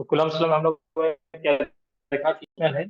तो कुलम सुलम हम लोग को क्या देखा कि इसमें है।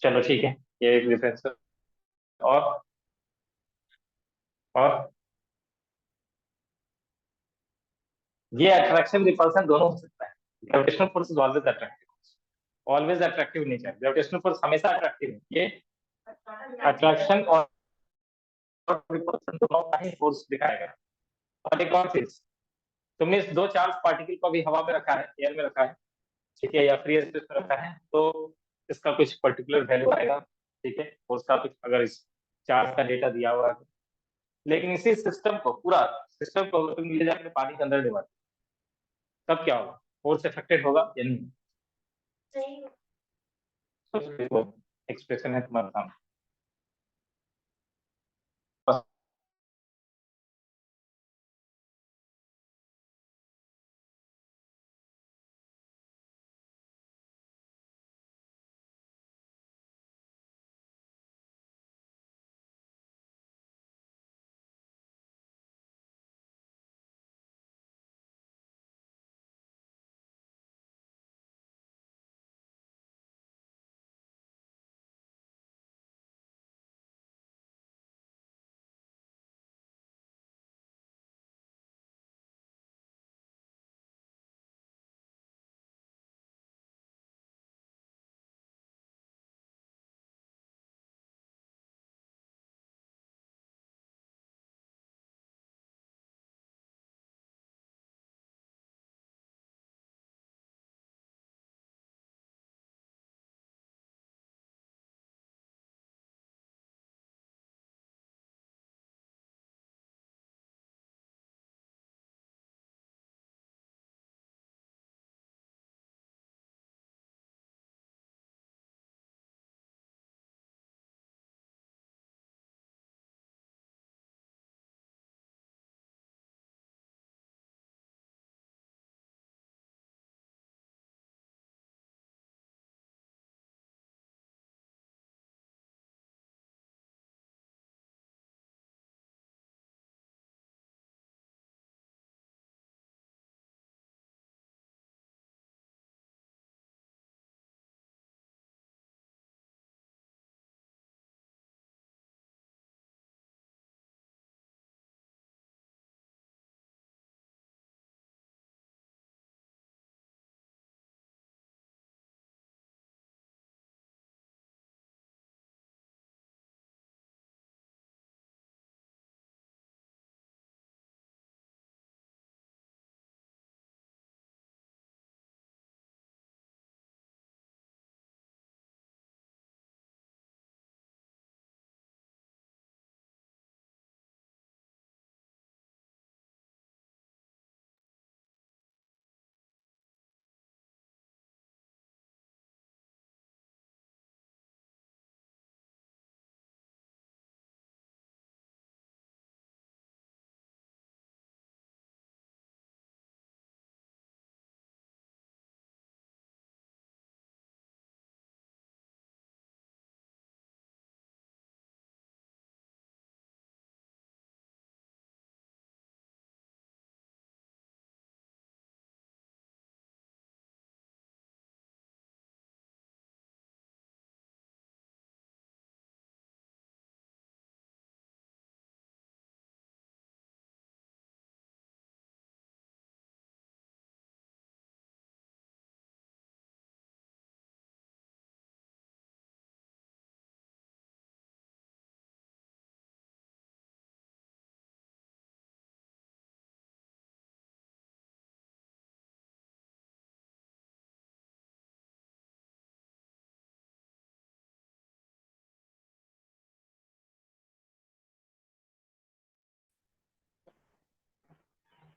चलो ठीक है, ये एक डिफरेंस है। और और ये अट्रैक्शन रिपल्सन दोनों हो सकता है। Gravitational force is always attractive, always attractive nature. Gravitational force हमेशा अट्रैक्टिव है। ये अट्रैक्शन और रिपल्सन दोनों का ही फोर्स दिखाएगा। और एक और चीज, तुमने इस दो चार्ज पार्टिकल को भी हवा में रखा है, एयर में रखा है, ठीक है, या फ्री स्पेस में रखा है, तो इसका कुछ पर्टिकुलर वैल्यू आएगा, ठीक है, फोर्स का कुछ, अगर इस चार्ज का डेटा दिया हुआ है तो। लेकिन इसी सिस्टम को, पूरा सिस्टम को तुम ले जाकर पानी के अंदर डिवाइड, तब क्या होगा? फोर्स इफेक्टेड होगा या नहीं? एक्सप्रेशन है तुम्हारा सामने।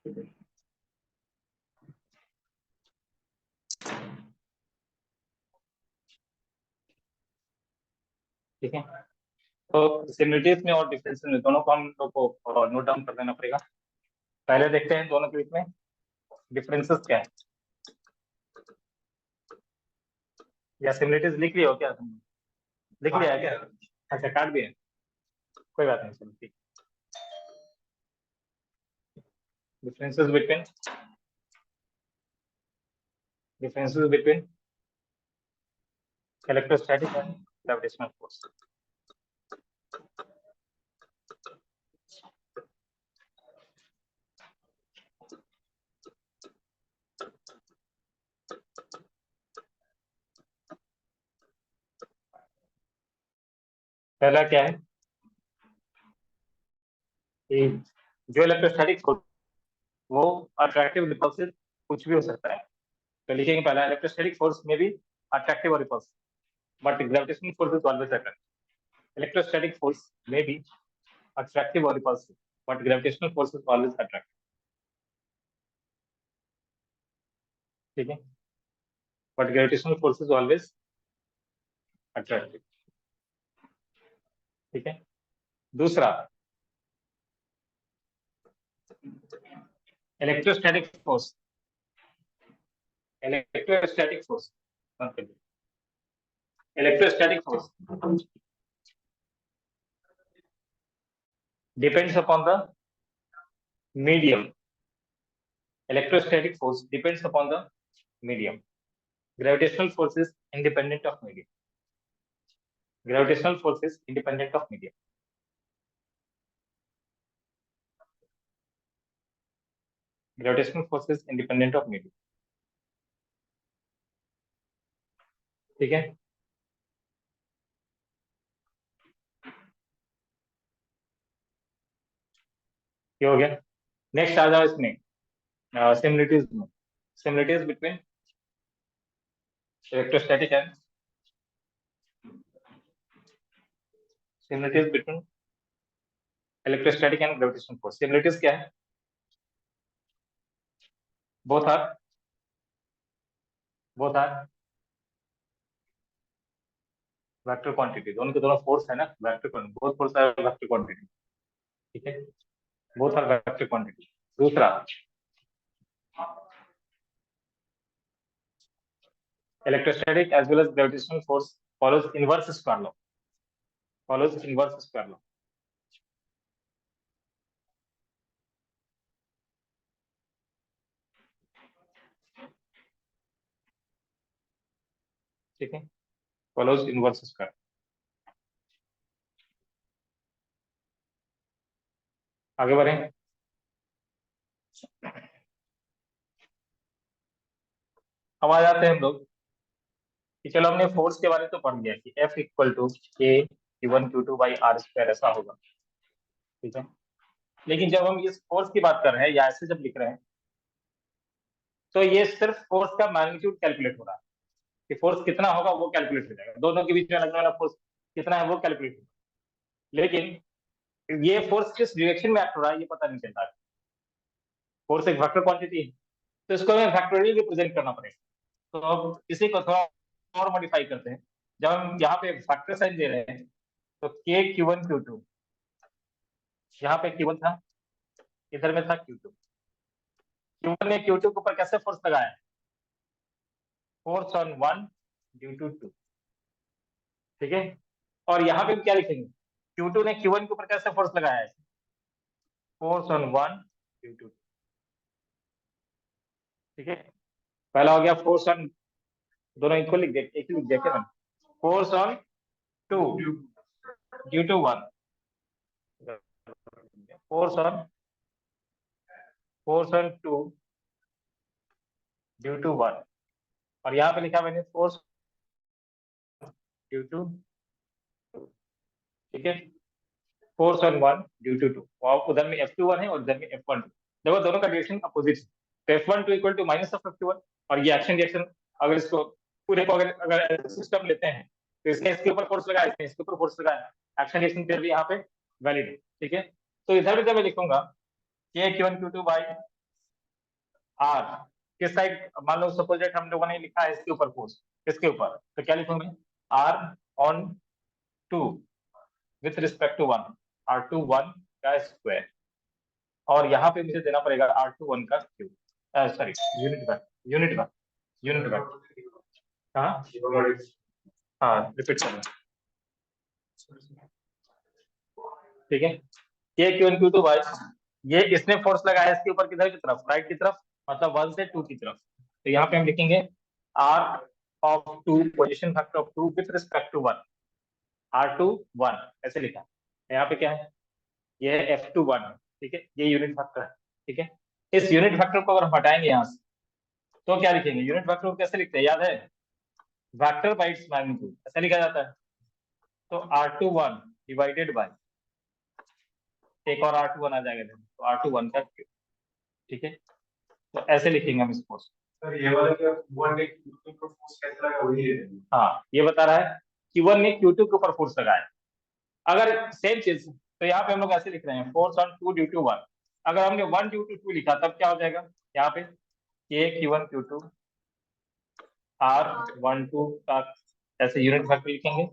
ठीक है, तो सिमिलरिटीज में और डिफरेंसेस में दोनों को हम लोग को नोट डाउन कर देना पड़ेगा। पहले देखते हैं दोनों के बीच में डिफरेंसेस क्या है, या सिमिलरिटीज लिख लिया हो क्या तुमने? लिख लिया है क्या? अच्छा, काट दिया, कोई बात नहीं, चलो ठीक। differences between differences between electrostatic and gravitational force। पहला क्या है कि जो इलेक्ट्रोस्टैटिक फोर्स वो अट्रैक्टिव रिपल्सिव कुछ भी हो सकता है, तो लिखेंगे पहला इलेक्ट्रोस्टैटिक फोर्स में भी अट्रैक्टिव और repulsive, but gravitational force is always attractive. Electrostatic force में भी attractive or repulsive, but gravitational force is always attractive। ठीक है, but gravitational force is always attractive। ठीक है, दूसरा electrostatic force, electrostatic force electrostatic force depends upon the medium। electrostatic force depends upon the medium। gravitational force is independent of medium। gravitational force is independent of medium। gravitational force is independent of medium। ठीक है, ये हो गया। Next आ जाओ इसमें similarities में, similarities between electrostatic and similarities between electrostatic and gravitational force. Similarities क्या है? बोथ आर वेक्टर क्वांटिटी, दोनों के दोनों फोर्स है ना vector quantity, both force are vector quantity. ठीक है, बोथ आर वेक्टर क्वांटिटी। दूसरा electrostatic as well as gravitational force follows inverse square law, follows inverse square law. ठीक है, फॉलोज इनवर्स स्क्वायर। आगे बढ़ें, अब आ जाते हैं हम लोग कि चलो हमने फोर्स के बारे में तो पढ़ लिया कि F इक्वल टू के Q1 Q2 by are square ऐसा होगा। ठीक है, लेकिन जब हम इस फोर्स की बात कर रहे हैं या ऐसे जब लिख रहे हैं तो ये सिर्फ फोर्स का मैग्नीट्यूड कैलकुलेट हो रहा है कि फोर्स कितना होगा वो कैलकुलेट हो जाएगा, दोनों के बीच में लगने वाला फोर्स कितना है वो कैलकुलेट होगा, लेकिन ये फोर्स किस डायरेक्शन में एक्ट हो रहा है ये पता नहीं चलता है। फोर्स एक वेक्टर क्वांटिटी है तो इसको हमें फैक्टोरियल रिप्रेजेंट करना पड़ेगा। तो अब इसी को थोड़ा और मॉडिफाई करते हैं, जब हम यहाँ पे फैक्टर साइन दे रहे हैं तो के Q1 Q2, यहाँ पे Q1 था, इधर में था Q2। Q1 ने Q2 के ऊपर कैसे फोर्स लगाया? Force on 1 due to 2। ठीक है, और यहाँ पे क्या लिखेंगे? Q2 ने Q1 के ऊपर कैसे फोर्स लगाया है? Force on 1 due to. ठीक है, पहला हो गया फोर्स ऑन, दोनों इक्वल लिख दे, एक ही लिख दिया क्या मैंने? Force on 2 due to 1, force on 2 due to 1, और यहाँ पे लिखा मैंने फोर्स ड्यू टू। ठीक है, फोर्स ऑन 1 ड्यू टू 2, और उधर में F21 है और इधर में F12। देखो दोनों का डायरेक्शन अपोजिट है, तो F12 equal to minus of F21, और ये एक्शन रिएक्शन अगर इसको पूरे को अगर सिस्टम लेते हैं तो इसने इसके ऊपर फोर्स लगाया, इसने इसके ऊपर फोर्स लगाया, एक्शन रिएक्शन फिर भी यहाँ पे वैलिड है। ठीक है, तो इधर भी जब मैं लिखूंगा K Q1 Q2 by R किस साइड, मान लो सपोज दैट हम लोगों ने लिखा है इसके ऊपर फोर्स, किसके ऊपर, तो क्या लिखूंगे, R on two with respect to one, R two one का स्क्वायर, और यहाँ पे मुझे देना पड़ेगा आर टू वन का cube, sorry unit vector, unit vector हाँ हाँ रिपीट करना, ठीक है। K Q N Q two Y, ये इसने फोर्स लगाया इसके ऊपर किधर की तरफ, राइट की तरफ, मतलब 1 से 2 की तरफ, तो यहाँ पे हम लिखेंगे R of two position factor of two with respect to one, R two one ऐसे लिखा, यहाँ पे क्या है, ये है एफ टू वन, ठीक है, ये यूनिट फैक्टर है, ठीक है। इस यूनिट फैक्टर को अगर हम हटाएंगे यहाँ से तो क्या लिखेंगे, यूनिट फैक्टर को कैसे लिखते हैं याद है, वेक्टर बाय इट्स मैग्नीट्यूड ऐसा लिखा जाता है, तो R two one divided by, एक और आर टू वन आ जाएगा, तो आर टू वन का क्यूब, ठीक है, तो ऐसे लिखेंगे हम इसको। सर ये वाला क्या वन ने Q2 पर फोर्स कैसे लगा वही है? हाँ ये बता रहा है कि वन ने Q2 के ऊपर फोर्स लगाया, अगर सेम चीज तो यहाँ पे हम लोग ऐसे लिख रहे हैं force on two due to one, अगर हमने वन ड्यू टू टू लिखा तब क्या हो जाएगा, यहाँ पे के Q1 Q2 are one two का ऐसे यूनिट फैक्टर लिखेंगे,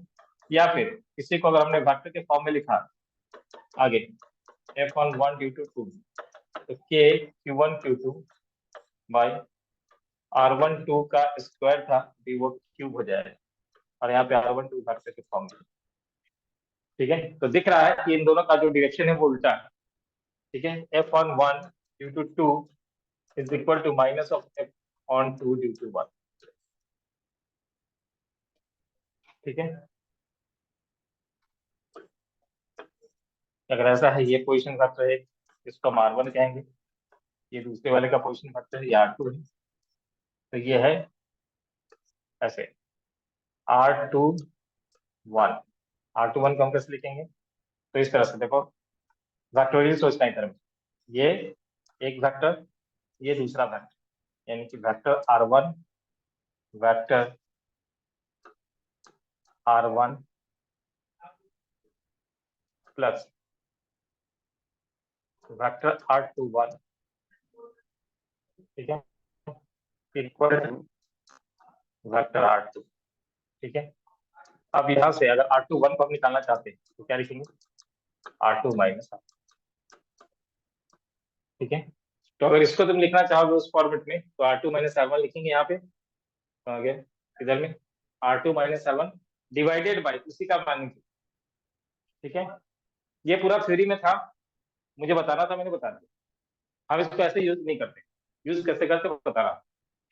या फिर इसी को अगर हमने वेक्टर के फॉर्म में लिखा आगे F on one due to two, तो के Q1 Q2 by R one two का स्क्वायर था भी वो क्यूब हो जाएगा, और यहाँ पे आर वन टू वेक्टर के फॉर्म में, ठीक है। तो दिख रहा है कि इन दोनों का जो डायरेक्शन है वो उल्टा है, ठीक है, F on one due to two is equal to minus of F on two due to one, ठीक है। अगर ऐसा है, ये पोजीशन फैक्टर है, इसको हम R1 कहेंगे, ये दूसरे वाले का पोजीशन फैक्टर है, ये R2 है, तो ये है ऐसे R21, R21 को हम कैसे लिखेंगे, तो इस तरह से देखो, वेक्टोरियल सोचना है इधर में, ये एक वेक्टर, ये दूसरा वेक्टर, यानी कि vector R1 vector R1 plus vector R21, ठीक है, इक्वल टू वेक्टर R2, ठीक है। अब यहाँ से अगर R21 को हम निकालना चाहते हैं तो क्या लिखेंगे, R2 माइनस R, ठीक है। तो अगर इसको तुम लिखना चाहोगे उस फॉर्मेट में तो R2 माइनस R1 लिखेंगे यहाँ पे, तो आगे इधर में R2 minus R1 divided by उसी का मैग्नीट्यूड, ठीक है। ये पूरा थ्योरी में था, मुझे बताना था, मैंने बता दिया, हम इसको ऐसे यूज नहीं करते, यूज कैसे करते बता रहा,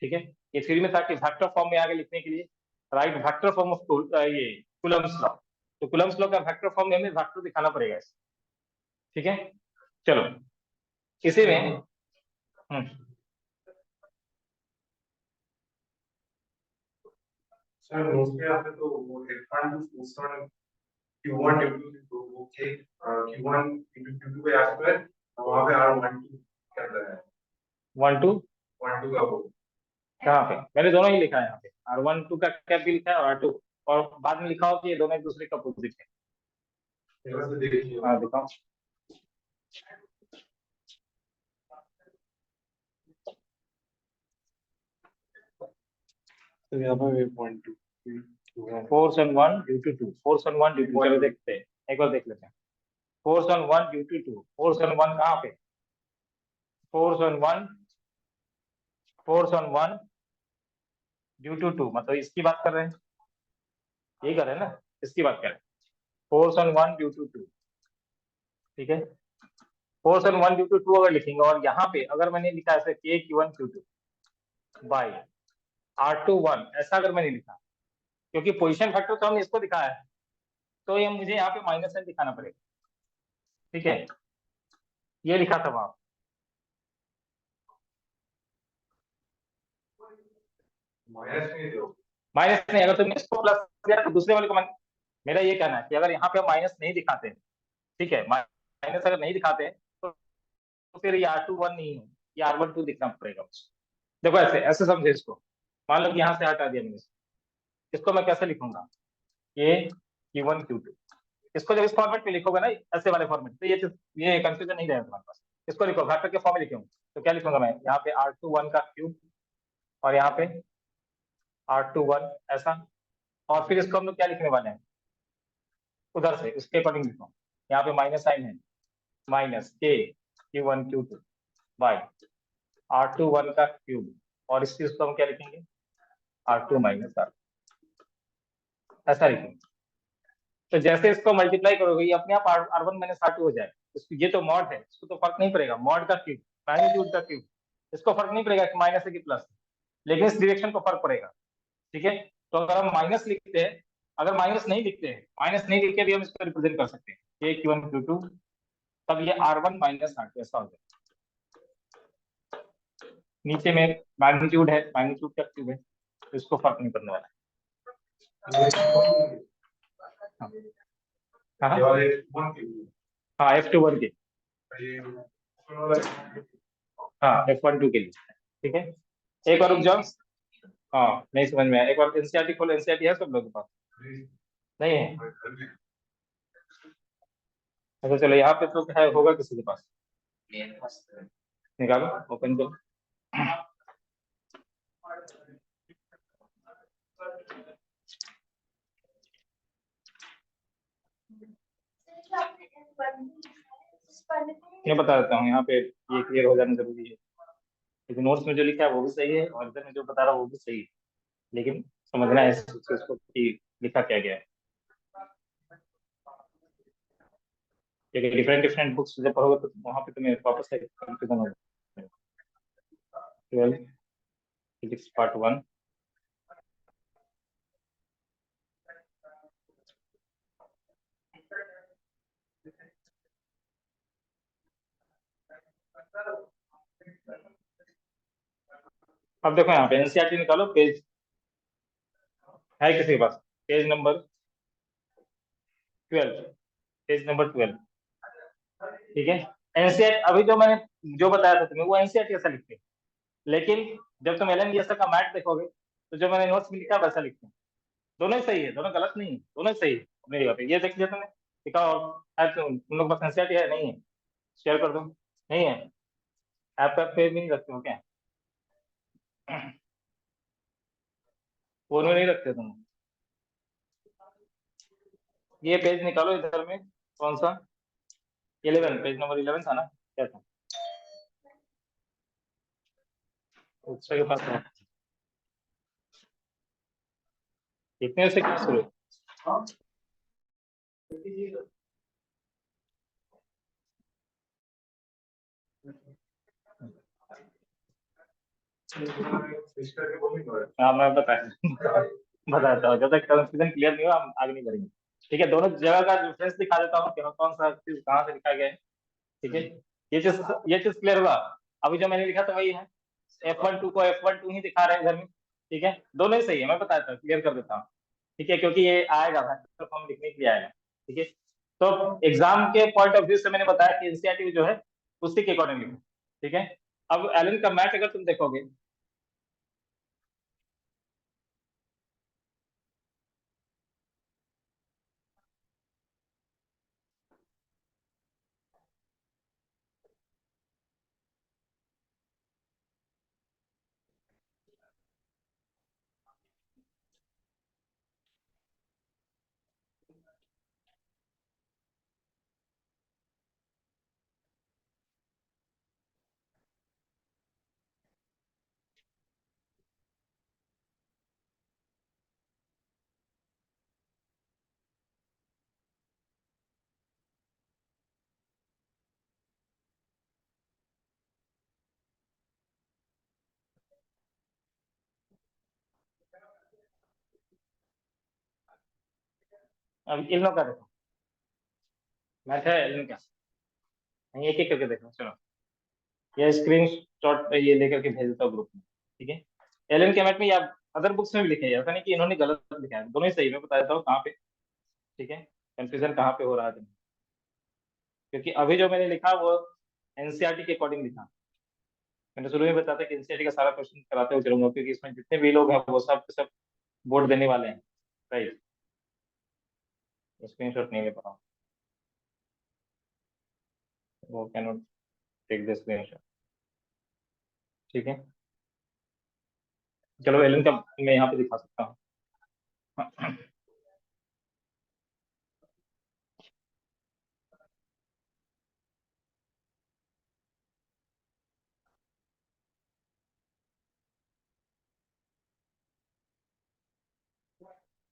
ठीक है। ये थ्योरी में था कि वेक्टर फॉर्म में आगे लिखने के लिए राइट वेक्टर फॉर्म ऑफ ये कूलम्ब्स लॉ, तो कूलम्ब्स लॉ का वेक्टर फॉर्म में हमें वेक्टर दिखाना पड़ेगा इसे, ठीक है। चलो इसी में सर नोट्स पे आपने तो वो F1 two force on Q1 due to वो के Q1 into Q2 पे आ चुका है, वहाँ पे R12 क्या है, 1 2 का वो कहाँ पे, मैंने दोनों ही लिखा है यहाँ पे, R12 का कैप भी लिखा है और R2, और बाद में लिखा हो कि ये दोनों एक दूसरे का अपोजिट है, थोड़ा सा देखिए। हाँ दिखाओ, तो यहाँ पर 1 2 force on one due to two, force on one due to, चलो देखते हैं, एक बार देख लेते हैं, force on one due to two, force on one कहाँ पे, force on one, force on one due to two, मतलब इसकी बात कर रहे हैं, यही कर रहे हैं ना, इसकी बात कर रहे हैं, force on one due to two, ठीक है। Force on one due to two अगर लिखेंगे, और यहाँ पे अगर मैंने लिखा ऐसे के Q1 Q2 बाई R21 ऐसा अगर मैंने लिखा, क्योंकि पोजीशन फैक्टर तो हमने इसको दिखाया है, तो ये मुझे यहाँ पे माइनस साइन दिखाना पड़ेगा, ठीक है, ये लिखा था वहां, माइनस नहीं, अगर तुमने इसको प्लस किया तो दूसरे वाले को मेरा ये कहना है कि अगर यहाँ पे हम माइनस नहीं दिखाते, ठीक है, माइनस अगर नहीं दिखाते तो फिर ये R21 नहीं है, ये R12 दिखना पड़ेगा मुझे, देखो ऐसे ऐसे समझे इसको, मान लो कि यहाँ से हटा दिया मैंने इसको, मैं कैसे लिखूंगा, ये Q1 Q2, इसको जब इस फॉर्मेट में लिखोगे ना ऐसे वाले फॉर्मेट, तो ये कंफ्यूजन नहीं रहेगा तुम्हारे पास, इसको लिखो, वेक्टर के फॉर्म में लिखूँ तो क्या लिखूंगा मैं, यहाँ पे R21 का क्यूब और यहाँ पे R21 ऐसा, और फिर इसको हम लोग क्या लिखने वाले हैं उधर से, उसके अकॉर्डिंग लिखो। यहाँ पे माइनस साइन है, माइनस के Q1 Q2 बाई R21 का क्यूब, और इस चीज को हम क्या लिखेंगे R2 माइनस R, ऐसा लिखेंगे। तो जैसे इसको मल्टीप्लाई करोगे ये अपने आप R1 माइनस R2 हो जाए। ये तो मॉड है, इसको तो फर्क नहीं पड़ेगा, मॉड का क्यूब, मैग्नीट्यूड का क्यूब, इसको फर्क नहीं पड़ेगा कि माइनस है कि प्लस है, लेकिन इस डायरेक्शन को फर्क पड़ेगा। ठीक है, तो अगर हम माइनस लिखते हैं, अगर माइनस नहीं लिखते हैं, माइनस नहीं लिख के भी हम इसको रिप्रेजेंट कर सकते हैं के Q1 Q2, तब ये R1 माइनस R2 ऐसा हो जाए। नीचे में मैग्नीट्यूड है, मैग्नीट्यूड का क्यूब है, तो इसको फर्क नहीं पड़ने वाला है। हाँ हाँ F21 के, हाँ F12 के लिए। ठीक है, एक बार रुक जाओ। हाँ नहीं समझ में आया, एक बार एनसीईआरटी खोलो, एनसीईआरटी है सब लोगों के पास? नहीं है? अच्छा चलो, यहाँ पे तो है, होगा किसी के पास, निकालो, ओपन करो। मैं बता देता हूँ, यहाँ पे ये क्लियर हो जाना जरूरी है, क्योंकि नोट्स में जो लिखा है वो भी सही है और इधर में जो बता रहा हूँ वो भी सही है, लेकिन समझना है इसको कि लिखा क्या गया है, क्योंकि डिफरेंट डिफरेंट बुक्स जब पढ़ोगे तो वहाँ पे तुम्हें वापस से कंफ्यूजन हो जाएगा। 12 फिजिक्स पार्ट 1। अब देखो यहाँ पे एनसीईआरटी निकालो, पेज है किसी के पास, पेज नंबर 12, पेज नंबर 12। ठीक है, एनसीईआरटी अभी जो मैंने जो बताया था तुम्हें वो एनसीईआरटी ऐसा लिखते हैं, लेकिन जब तुम एलन गियर्स का मैथ देखोगे तो जो मैंने नोट्स में लिखा है वैसा लिखते हैं। दोनों ही सही है, दोनों गलत नहीं है, दोनों ही सही है अपनी जगह पे। ये देख लिया तुमने, लिखा है तुम लोग पास एनसीईआरटी है नहीं है? शेयर कर दो। नहीं है? ऐप पे भी नहीं रखते हो क्या? फोन में नहीं रखते तुम? ये पेज निकालो इधर में, कौन सा 11, पेज नंबर 11 था ना, क्या था उसके पास है? इतने से क्या शुरू? हाँ मैं बताता हूँ, जब तक कंफ्यूजन क्लियर नहीं हुआ हम आगे नहीं बढ़ेंगे। ठीक है, दोनों जगह का रेफरेंस दिखा देता हूँ कि हाँ, कौन सा चीज कहाँ से लिखा गया है। ठीक है, ये चीज क्लियर हुआ। अभी जो मैंने लिखा था वही है, F12 को F12 ही दिखा रहे हैं इधर में। ठीक है, दोनों ही सही है, मैं बताता हूँ, क्लियर कर देता हूँ। ठीक है, क्योंकि ये आएगा वेक्टर फॉर्म लिखने के लिए आएगा। ठीक है, तो एग्जाम के पॉइंट ऑफ व्यू से मैंने बताया कि एनसीईआरटी जो है उसी के अकॉर्डिंग लिखो। ठीक है, अब एलन का मैथ अगर तुम देखोगे, अब इन लोग का देखो, मैथ है एलन का, नहीं एक एक करके देखो। चलो ये स्क्रीन शॉट ये लेकर के भेज देता हूँ ग्रुप में। ठीक है, एलन के मैथ में या अदर बुक्स में भी लिखे हैं, ऐसा नहीं कि इन्होंने गलत लिखा है, दोनों ही सही। मैं बता देता हूँ कहाँ पे, ठीक है, कंफ्यूजन कहाँ पे हो रहा है, क्योंकि अभी जो मैंने लिखा वो एनसीईआरटी के अकॉर्डिंग लिखा। मैंने शुरू में बताया था कि एनसीईआरटी का सारा क्वेश्चन कराते हुए चलूंगा, क्योंकि इसमें जितने भी लोग हैं वो सब बोर्ड देने वाले हैं। राइट, स्क्रीन शॉट नहीं ले पा रहा हूँ, वो कैन टेक दिस स्क्रीनशॉट। ठीक है, चलो एलन का मैं यहाँ पे दिखा सकता हूँ।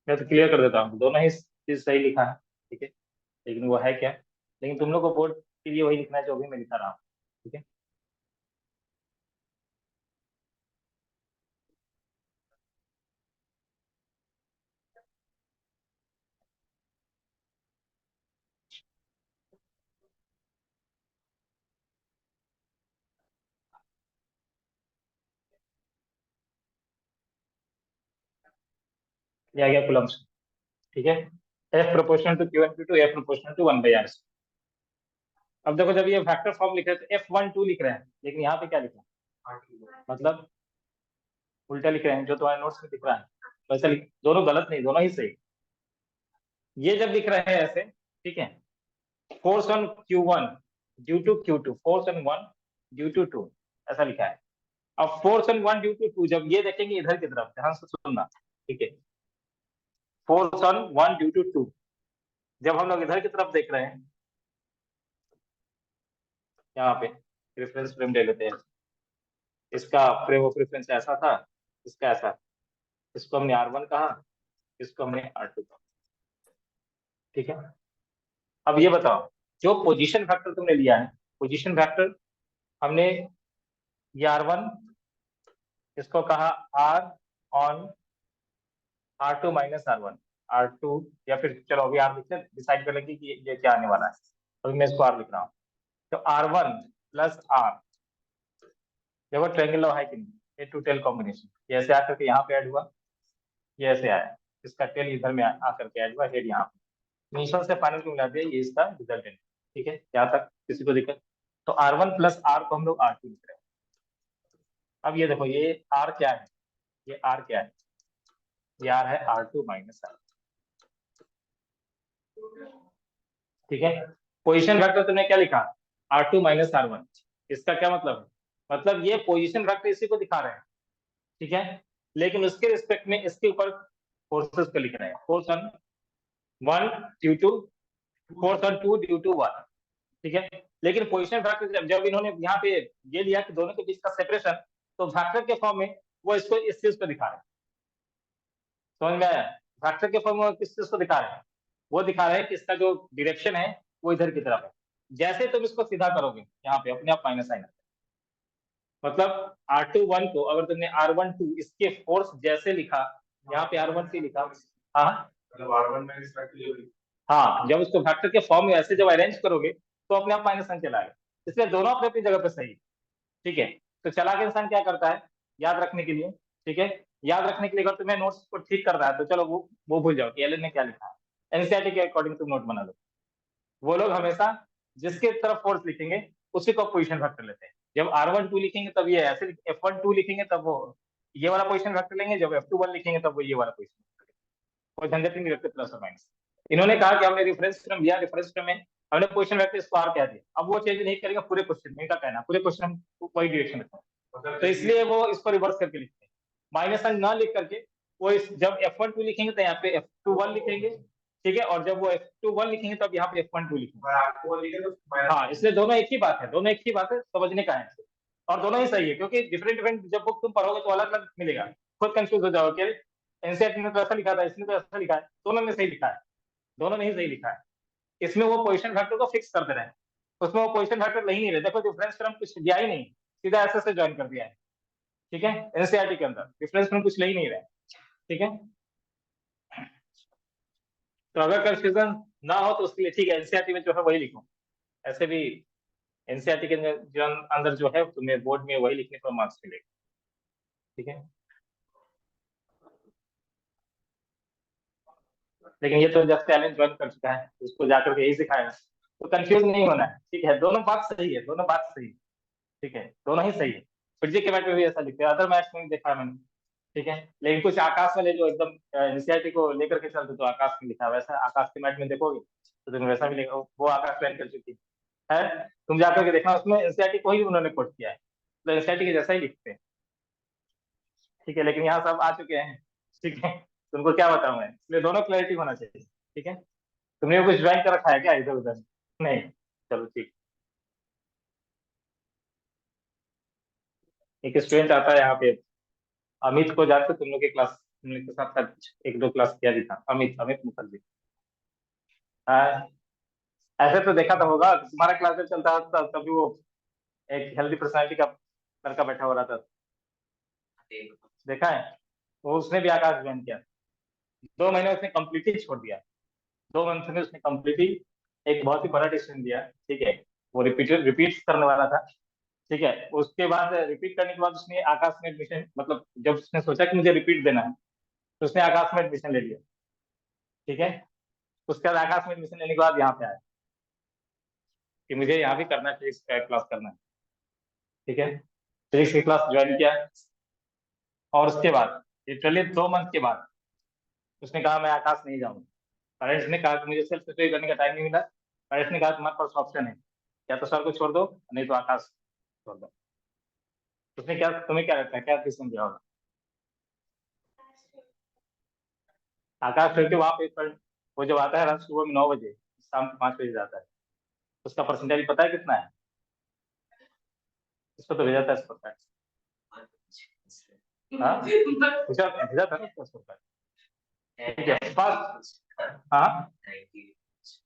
मैं तो क्लियर कर देता हूँ, दोनों ही चीज सही लिखा है। ठीक है, लेकिन वो है क्या, लेकिन तुम लोग को बोर्ड के लिए वही लिखना है जो भी मैं लिखा रहा हूँ। ठीक है, ये आ गया कूलम्स। ठीक है, F proportional to q N Q two F proportional to one by R. अब देखो, जब ये फैक्टर फॉर्म लिख रहे हैं तो एफ वन टू लिख रहे हैं, लेकिन यहाँ पे क्या लिखा है, मतलब उल्टा लिख रहे हैं जो तुम्हारे नोट्स में दिख रहा है वैसे दोनों गलत नहीं, दोनों ही सही। ये जब लिख रहे हैं ऐसे, ठीक है, force on q one due to q two, force on one due to two, ऐसा लिखा है। अब force on one due to two जब ये देखेंगे इधर की तरफ, ध्यान से सुनना। ठीक है, force on one due to two जब हम लोग इधर की तरफ देख रहे हैं, यहाँ पे रेफरेंस फ्रेम ले लेते हैं, इसका फ्रेम ऑफ रेफरेंस ऐसा था, इसका ऐसा, इसको हमने R1 कहा, इसको हमने R2 कहा। ठीक है, अब ये बताओ, जो पोजीशन फैक्टर तुमने लिया है, पोजीशन फैक्टर हमने ये R1, इसको कहा R on R2 minus R1, R2, या फिर चलो अभी R लिखते हैं, डिसाइड कर लेंगे कि ये क्या आने वाला है। अभी मैं इसको R लिख रहा हूँ, तो R1 प्लस R, देखो ट्रायंगल है कि नहीं, ये टू टेल कॉम्बिनेशन, ये ऐसे आकर के यहाँ पे ऐड हुआ, ये ऐसे आया, इसका टेल इधर में आकर के ऐड हुआ, हेड यहाँ पे, इनिशियल से फाइनल को मिला दिया, ये इसका रिजल्टेंट। ठीक है, यहाँ तक किसी को दिक्कत? तो R1 प्लस R को हम लोग R2 लिख रहे हैं। अब ये देखो, ये R क्या है, ये R क्या है, ये R है R2 माइनस R। ठीक है, पोजीशन वेक्टर तुमने क्या लिखा, R2 माइनस R1, इसका क्या मतलब है, मतलब ये पोजीशन वेक्टर इसी को दिखा रहे हैं। ठीक है, लेकिन उसके रिस्पेक्ट में इसके ऊपर फोर्सेस को लिख रहे हैं, force on one due to, force on two due to one. ठीक है, लेकिन पोजीशन फैक्टर जब इन्होंने यहाँ पे ये लिया कि दोनों के बीच का सेपरेशन, तो फैक्टर के फॉर्म में वो इसको इस चीज को दिखा रहे हैं। समझ में आया? फैक्टर के फॉर्म में किस चीज को दिखा रहे हैं, वो दिखा रहे हैं कि इसका जो डायरेक्शन है वो इधर की तरफ है। जैसे तुम इसको सीधा करोगे यहाँ पे अपने आप माइनस साइन, मतलब R2 1 को अगर तुमने R1 2 इसके फोर्स जैसे लिखा, यहाँ पे R1 3 लिखा, हाँ मतलब R1 में इस फैक्टर, हाँ, जब उसको फैक्टर के फॉर्म में ऐसे जब अरेंज करोगे तो अपने आप माइनस साइन चलाएगा, इसलिए दोनों अपनी अपनी जगह पे सही। ठीक है, तो चालाक इंसान क्या करता है, याद रखने के लिए, ठीक है, याद रखने के लिए अगर तुम्हें नोट्स को ठीक कर रहा है तो चलो वो भूल जाओ कि एलन ने क्या लिखा है, एनसीईआरटी के अकॉर्डिंग तुम नोट बना लो। वो लोग हमेशा जिसके तरफ फोर्स लिखेंगे उसी को पोजीशन फैक्टर लेते हैं। जब R1 2 लिखेंगे तब ये ऐसे, F1 2 लिखेंगे तब वो ये वाला पोजीशन फैक्टर लेंगे, जब F2 1 लिखेंगे तब वो ये वाला पोजीशन, कोई झंझट नहीं रखते प्लस और माइनस। इन्होंने कहा कि हमने रेफरेंस फ्रेम दिया, रेफरेंस फ्रेम में हमने पोजीशन वेक्टर इसको R कह दिया, अब वो चेंज नहीं करेगा पूरे क्वेश्चन में, इनका कहना पूरे क्वेश्चन हम वही डायरेक्शन रखते हैं, तो इसलिए वो इसको रिवर्स करके लिखते हैं, माइनस साइन ना लिख करके वो जब F1 2 लिखेंगे तो यहाँ पे F2 1 लिखेंगे। ठीक है, और जब वो F2 1 लिखेंगे तब यहाँ पे F1 2 लिखेंगे। हाँ, इसलिए दोनों एक ही बात है, दोनों एक ही बात है, समझने का है, और दोनों ही सही है, क्योंकि डिफरेंट डिफरेंट जब बुक तुम पढ़ोगे तो अलग अलग मिलेगा, खुद कंफ्यूज हो जाओगे, एनसीईआरटी ने तो ऐसा लिखा था, इसने तो ऐसा लिखा है, दोनों ने सही लिखा है, दोनों ने ही सही लिखा है। इसमें वो पोजीशन फैक्टर को फिक्स करते रहे, उसमें वो पोजीशन फैक्टर नहीं रहे, देखो डिफरेंस फ्रॉम कुछ दिया ही नहीं, सीधा ऐसे ज्वाइन कर दिया है। ठीक है, एनसीईआरटी के अंदर डिफरेंस फ्रॉम कुछ ले ही नहीं रहे। ठीक है, तो अगर कंफ्यूजन ना हो तो उसके लिए ठीक है, एनसीईआरटी में जो है वही लिखो, ऐसे भी एनसीईआरटी के जो अंदर जो है तुम्हें बोर्ड में वही लिखने पर मार्क्स मिलेगा। ठीक है, लेकिन ये तो जब चैलेंज ज्वाइन कर चुका है उसको जाकर के यही सिखाया, तो कंफ्यूज नहीं होना है। ठीक है, दोनों बात सही है, दोनों बात सही है। ठीक है, दोनों ही सही है, फिजिक्स के मैथ में भी ऐसा लिखते हैं, अदर मैथ्स में भी देखा है मैंने। ठीक है, लेकिन कुछ आकाश वाले जो एकदम एनसीईआरटी को लेकर के चलते तो आकाश में लिखा, वैसा आकाश के मैथ में देखोगे तो तुम्हें वैसा भी लिखा, वो आकाश प्लान कर चुकी है। है, तुम जाकर के देखना उसमें एनसीईआरटी को ही उन्होंने कोट किया है, तो एनसीईआरटी के जैसा ही लिखते हैं। ठीक है, लेकिन यहाँ सब आ चुके हैं। ठीक है, तुमको क्या बताऊं मैं, इसलिए दोनों क्लैरिटी होना चाहिए। ठीक है, तुमने कुछ ज्वाइन कर रखा है क्या इधर उधर? नहीं, चलो ठीक। एक स्टूडेंट आता है यहाँ पे, अमित को जानते हो? तुम लोग के क्लास, तुम लोग के साथ साथ एक दो क्लास किया भी था, अमित, अमित मुखर्जी। हाँ, ऐसे तो देखा तो होगा, तुम्हारा क्लास जब चलता था तभी वो एक हेल्दी पर्सनालिटी का लड़का बैठा हो रहा था, देखा है? वो उसने भी आकाश ज्वाइन किया, 2 महीने उसने कम्प्लीटली छोड़ दिया, 2 मंथ में उसने कम्प्लीटली एक बहुत ही बड़ा डिसीजन दिया। ठीक है, वो रिपीट करने वाला था। ठीक है, उसके बाद रिपीट करने के बाद उसने आकाश में एडमिशन, मतलब जब उसने सोचा कि मुझे रिपीट देना है, तो उसने आकाश में एडमिशन ले लिया। ठीक है, उसके बाद आकाश में एडमिशन लेने के बाद यहाँ पे आया कि मुझे यहाँ भी करना है, फिजिक्स का क्लास करना है। ठीक है, फिजिक्स की क्लास ज्वाइन किया, और उसके बाद लिटरली 2 मंथ के बाद उसने कहा मैं आकाश नहीं जाऊंगा। पेरेंट्स ने कहा कि मुझे सेल्फ स्टडी करने का टाइम नहीं मिला। पेरेंट्स ने कहा तुम्हारे पास ऑप्शन है, या तो सर को छोड़ दो, नहीं तो आकाश छोड़ दो। उसने क्या, तुम्हें क्या लगता है क्या डिसीजन दिया होगा? आकाश छोड़ के वहां पे वो जब आता है रात सुबह में 9 बजे, शाम को 5 बजे जाता है, उसका परसेंटेज पता है कितना है? इसको तो भेजा था इसको का। हाँ, भेजा भेजा था ना इसको इसको का। ठीक है, फर्स्ट, हाँ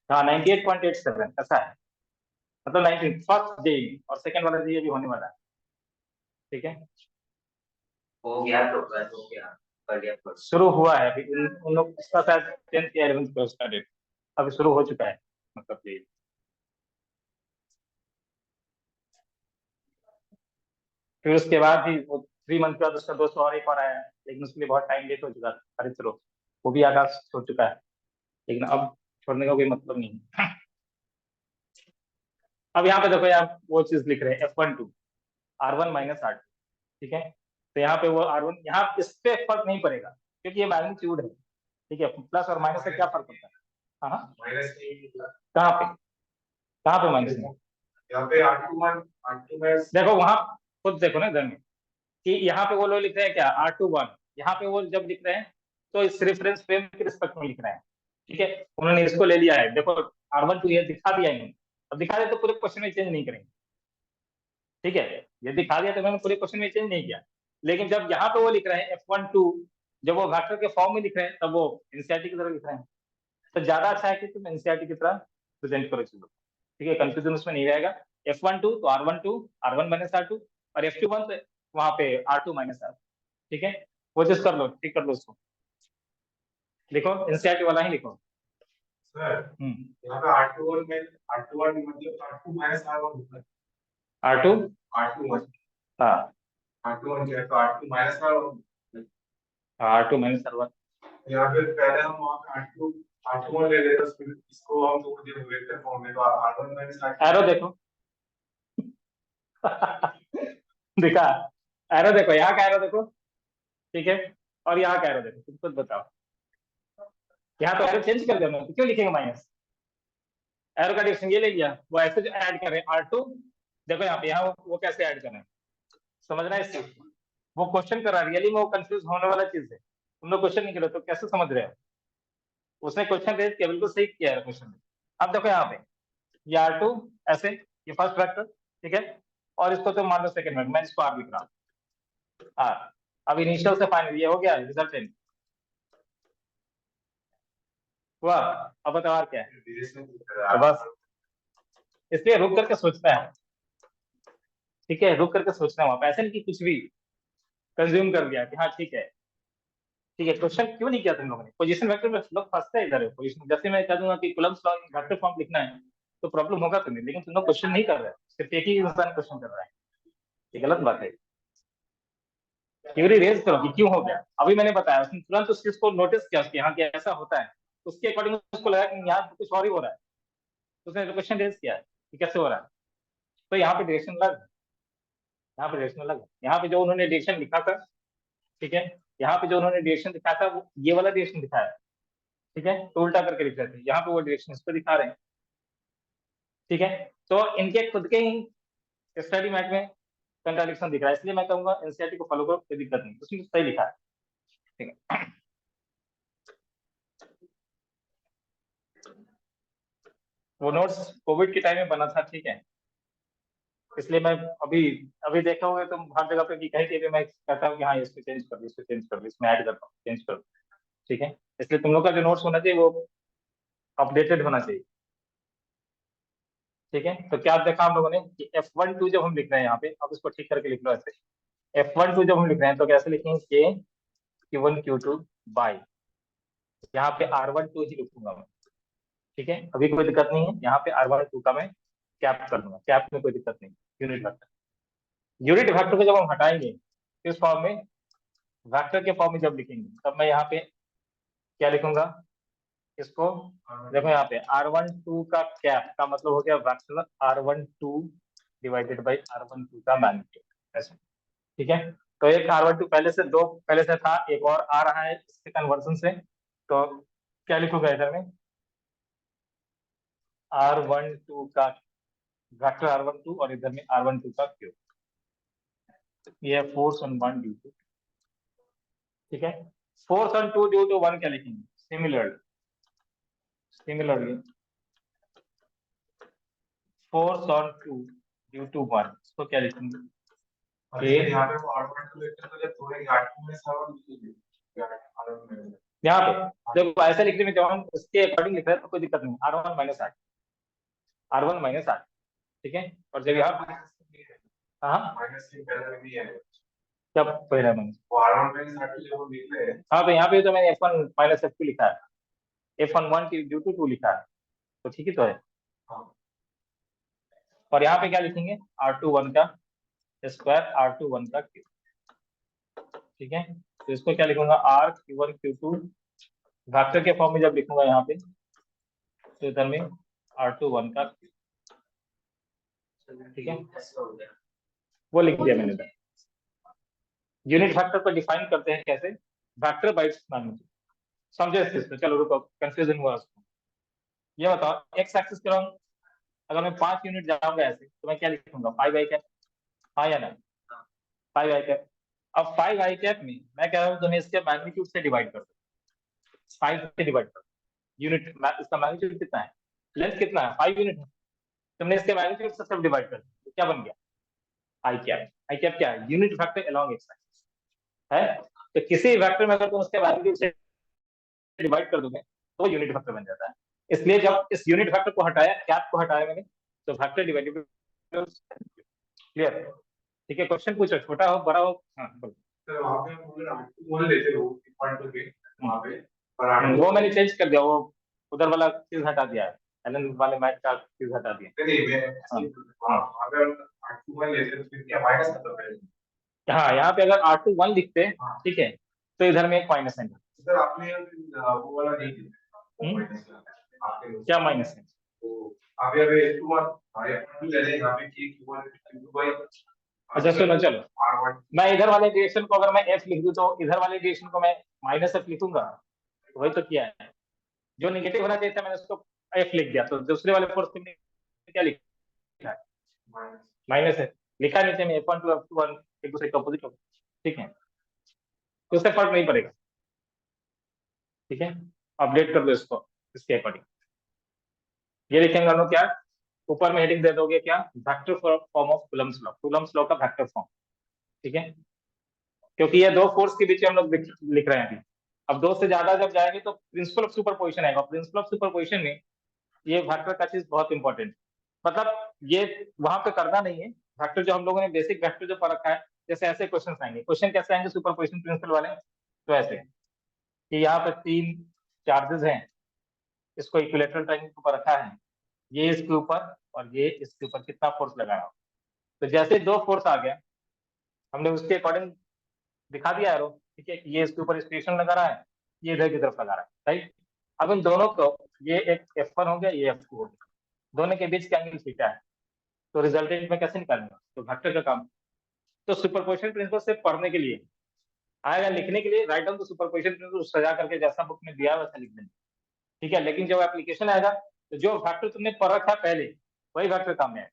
हाँ 98.87 ऐसा है, मतलब 19 फर्स्ट जे, और सेकंड वाला जे भी होने वाला है। ठीक है, हो गया तो बस हो गया, कर लिया first। शुरू हुआ है अभी, उन लोग उसका शायद 10th या 11th का उसका डेट अभी शुरू हो चुका है, मतलब ये। फिर उसके बाद ही वो 3 मंथ के बाद उसका दोस्त और एक और आया, लेकिन उसके लिए बहुत टाइम लेट हो चुका था, अरे चलो, वो भी आकाश छोड़ चुका है, लेकिन अब छोड़ने का कोई मतलब नहीं है। अब यहाँ पे देखो यार, वो चीज लिख रहे हैं F12 R1 - R2। ठीक है, तो यहाँ पे वो R1, यहाँ इस पे फर्क नहीं पड़ेगा क्योंकि ये मैग्नीट्यूड है। ठीक है, प्लस और माइनस से क्या फर्क पड़ता है? हाँ, माइनस नहीं निकला। कहाँ पे, कहाँ पे माइनस नहीं? यहाँ पे R2 में देखो वहां खुद देखो ना इधर में, कि यहाँ पे वो लोग लिख रहे हैं क्या R21, यहाँ पे वो जब लिख रहे हैं तो इस रेफरेंस फ्रेम के रिस्पेक्ट में लिख रहे हैं। ठीक है, उन्होंने इसको ले लिया है, देखो R12 ये दिखा दिया इन्होंने, अब दिखा दे तो पूरे क्वेश्चन में चेंज नहीं करेंगे। ठीक है, ये दिखा दिया तो मैंने पूरे क्वेश्चन में चेंज नहीं किया, लेकिन जब यहाँ पे वो लिख रहे हैं F12, जब वो वेक्टर के फॉर्म में लिख रहे हैं तब वो एनसीईआरटी की तरह लिख रहे हैं। तो ज्यादा अच्छा है कि तुम एनसीईआरटी की तरह प्रेजेंट करो चीजों। ठीक है, कंफ्यूजन उसमें नहीं रहेगा। F12 तो R12 और F21 तो वहां पे R2 - R। ठीक है, वो चीज कर लो, ठीक कर लो उसको, लिखो एनसीईआरटी वाला ही लिखो। सर यहाँ पे R21 मतलब R2 माइनस R1 होता है। R2 R2 हाँ, R21 क्या है, तो R2 minus R1। R2 - R1। यहाँ पे पहले हम वहाँ पे R21 ले लेते, फिर इसको हम तोड़ दिए वेक्टर फॉर्म में, तो R1 माइनस R2। एरो देखो दिखा, एरो देखो, यहाँ का एरो देखो। ठीक है, और यहाँ का एरो देखो, तुम खुद बताओ। यहाँ तो एरो चेंज कर देना, तो क्यों लिखेंगे माइनस? एरो का डिरेक्शन ये ले लिया, वो ऐसे जो ऐड कर रहे हैं R2, देखो यहाँ पे, यहाँ वो कैसे ऐड कर रहे हैं, समझना है इस चीज को। वो क्वेश्चन कर रहा है, रियली में वो कंफ्यूज होने वाला चीज है, तुम लोग क्वेश्चन नहीं कर रहे तो कैसे समझ रहे हो? उसने क्वेश्चन रेज किया, बिल्कुल सही किया है क्वेश्चन में। अब देखो यहाँ पे, ये R2 ऐसे, ये फर्स्ट वेक्टर। ठीक है, और इसको तो मान लो सेकंड वेक्टर, मैं इसको R लिख रहा हूँ R। अब इनिशियल से फाइनल ये हो गया रिजल्टेंट हुआ। अब बताओ R क्या है? तो बस इसलिए रुक करके सोचना है। ठीक है, रुक करके सोचना है वहां पे, ऐसे नहीं कि कुछ भी कंज्यूम कर लिया कि हाँ ठीक है। ठीक है, क्वेश्चन क्यों नहीं किया तुम लोगों ने? पोजीशन वेक्टर में लोग फंसते हैं इधर, पोजीशन जैसे मैं कह दूंगा कि कूलम्ब्स लॉ वेक्टर फॉर्म लिखना है तो प्रॉब्लम होगा तुम्हें, लेकिन तुम लोग क्वेश्चन नहीं कर रहे, सिर्फ एक ही इंसान क्वेश्चन कर रहा है, ये गलत बात है। थ्योरी रेज करो कि क्यों हो गया, अभी मैंने बताया, उसने तुरंत उस चीज को नोटिस किया कि हाँ कि ऐसा होता है, उसके अकॉर्डिंग उसको लगा कि यहाँ कुछ और ही हो रहा है, उसने क्वेश्चन रेज किया है कि कैसे हो रहा है। तो यहाँ पे डायरेक्शन अलग है, यहाँ पे डायरेक्शन अलग है, यहाँ पे जो उन्होंने डायरेक्शन लिखा था। ठीक है, यहाँ पे जो उन्होंने डायरेक्शन दिखाया था वो ये वाला डायरेक्शन दिखाया। ठीक है, तो उल्टा करके लिख रहे थे, यहाँ पे वो डायरेक्शन इस पर दिखा रहे हैं। ठीक है, तो इनके खुद के ही स्टडी मैट में कंट्राडिक्शन दिख रहा है, इसलिए मैं कहूंगा एनसीईआरटी को फॉलो करो, कोई दिक्कत नहीं, उसमें सही लिखा है। ठीक है, वो नोट्स कोविड के टाइम में बना था, ठीक है, इसलिए मैं अभी अभी देखा होगा तुम हर जगह पे कि कहीं कहीं पे मैं कहता हूँ कि हाँ इसको चेंज कर दो, इसको चेंज कर दो, इसमें ऐड करता हूँ, चेंज कर दो, ठीक है, इसलिए तुम लोग का जो नोट्स होना चाहिए वो अपडेटेड होना चाहिए। ठीक है, तो क्या देखा हम लोगों ने कि F12 जब हम लिख रहे हैं यहाँ पे, अब इसको ठीक करके लिख लो ऐसे, F12 जब हम लिख रहे हैं तो कैसे लिखेंगे, के Q1 Q2 बाई, यहाँ पे R12 ही लिखूंगा मैं, ठीक है, अभी कोई दिक्कत नहीं है, यहाँ पे R12 का मैं कैप कर दूंगा, कैप में कोई दिक्कत नहीं, यूनिट वेक्टर, यूनिट वेक्टर को जब हम हटाएंगे किस फॉर्म में, वेक्टर के फॉर्म में जब लिखेंगे तब मैं यहाँ पे क्या लिखूंगा, इसको देखो यहाँ पे R12 का कैप का मतलब हो गया vector R12 divided by R12 का मैग्नीट्यूड, ऐसे, ठीक है, तो एक R12 पहले से था, एक और आ रहा है इसके कन्वर्जन से, तो क्या लिखूंगा इधर में, R12 का वेक्टर R12 और इधर में R12 का क्यूब, ये फोर्स ऑन 1 ड्यू टू, ठीक है, फोर्स ऑन 2 ड्यू टू 1 क्या लिखेंगे, similarly force on 2 due to 1, इसको क्या लिखेंगे, यहाँ पे वो R12 वेक्टर को जब थोड़े R2 में सारा लिख लीजिए R1 में। यहाँ पे जब ऐसे लिखने में जब हम इसके अकॉर्डिंग लिख रहे हैं तो कोई दिक्कत नहीं, R1 माइनस आर, ठीक है, और जब यहाँ हाँ माइनस के पहले भी है जब पहला मैंने वो R1 में सारे वो लिख रहे हैं। हाँ, तो यहाँ पे तो मैंने F1 माइनस F2 लिखा है, F11 ड्यू टू 2 लिखा है, तो ठीक ही तो है, हाँ। और यहाँ पे क्या लिखेंगे, R21 का स्क्वायर R21 का क्यूब, ठीक है, तो इसको क्या लिखूंगा, R Q1 Q2 वेक्टर के फॉर्म में जब लिखूंगा यहाँ पे तो इधर में R21 का क्यूब, ठीक है, ऐसा हो गया। वो लिख दिया मैंने इधर। यूनिट वेक्टर को डिफाइन करते हैं कैसे, वेक्टर बाय इट्स मैग्नीट्यूड, समझे इस चीज को, चलो रुको, कंफ्यूजन हुआ उसको, ये बताओ एक्स एक्सिस के अलॉन्ग अगर मैं 5 यूनिट जाऊंगा ऐसे तो मैं क्या लिखूंगा, 5 आई कैप, हाँ या ना, 5 आई कैप, अब 5 आई कैप में मैं कह रहा हूँ तुम्हें इसके मैग्नीट्यूड से डिवाइड कर दो, 5 से डिवाइड कर दो, यूनिट इसका मैग्नीट्यूड कितना है, लेंथ कितना है, 5 यूनिट है, तुमने इसके मैग्नीट्यूड से सब डिवाइड कर दिया, तो क्या बन गया, आई कैप क्या है, unit vector along x axis है, तो किसी वेक्टर में अगर तुम उसके मैग्नीट्यूड से डिवाइड कर दोगे तो यूनिट वेक्टर बन जाता है, इसलिए जब इस यूनिट वेक्टर को हटाया, कैप को हटाया मैंने, तो वेक्टर डिवाइडेड, क्लियर, ठीक है, क्वेश्चन पूछो, छोटा हो बड़ा हो, हाँ बोलो। तो वहाँ पे हम अगर R2 लेते हो पॉइंट पे वहाँ पे पर R2 वो मैंने चेंज कर दिया, वो उधर वाला चीज हटा दिया है, एलन वाले मैच का चीज हटा दिया, नहीं मैं अगर R2 लेते तो फिर क्या माइनस आता है। हाँ, यहाँ पे अगर R21 लिखते हाँ। ठीक है तो इधर में एक माइनस है, सर आपने वो वाला नहीं दिया आपने क्या माइनस है, तो आप यहाँ पे F1 F2 ले लें यहाँ पे Q1 Q2 बाई अच्छा सुनो चलो, R1 मैं इधर वाले डिरेक्शन को अगर मैं एफ लिख दूं तो इधर वाले डिरेक्शन को मैं माइनस एफ लिखूंगा, तो वही तो किया है, जो नेगेटिव होना चाहिए था मैंने उसको एफ लिख दिया, तो दूसरे वाले फोर्स में क्या लिखा है, माइनस माइनस है, लिखा नीचे में F1 टू F1 एक दूसरे के अपोजिट हो, ठीक है, तो उससे फर्क नहीं पड़ेगा, ठीक है, अपडेट कर दो इसको इसके अकॉर्डिंग, ये लिखेंगे हम लोग क्या, ऊपर में हेडिंग दे दोगे क्या, vector form of Coulomb's law का वेक्टर फॉर्म, ठीक है, क्योंकि ये दो फोर्स के बीच में हम लोग लिख रहे हैं अभी, अब दो से ज्यादा जब जाएंगे तो प्रिंसिपल ऑफ सुपरपोजिशन आएगा, प्रिंसिपल ऑफ सुपरपोजिशन में ये वेक्टर का चीज बहुत इंपॉर्टेंट, मतलब ये वहां पे करना नहीं है, वेक्टर जो हम लोगों ने बेसिक वेक्टर जो पढ़ रखा है, जैसे ऐसे क्वेश्चन आएंगे, क्वेश्चन कैसे आएंगे सुपरपोजिशन प्रिंसिपल वाले, तो ऐसे कि यहाँ पे 3 चार्जेस हैं, इसको इक्विलेटरल ट्रायंगल के ऊपर रखा है, ये इसके ऊपर और ये इसके ऊपर कितना फोर्स लगाया, तो जैसे दो फोर्स आ गया हमने उसके अकॉर्डिंग दिखा दिया एरो, ठीक है, ये इसके ऊपर स्टेशन लगा रहा है, ये इधर की तरफ लगा रहा है, राइट, अब इन दोनों को, ये एक F1 हो गया, ये F2 हो गया, दोनों के बीच का एंगल थीटा है, तो रिजल्टेंट में कैसे निकालेंगे, तो वेक्टर का काम, तो सुपरपोजिशन प्रिंसिपल से पढ़ने के लिए आएगा, लिखने के लिए राइट डाउन, तो सुपरपोजिशन प्रिंसिपल सजा करके जैसा बुक में दिया वैसा लिख देंगे, ठीक है, लेकिन जब एप्लीकेशन आएगा तो जो फैक्टर तुमने पढ़ रखा है पहले वही वेक्टर काम में है।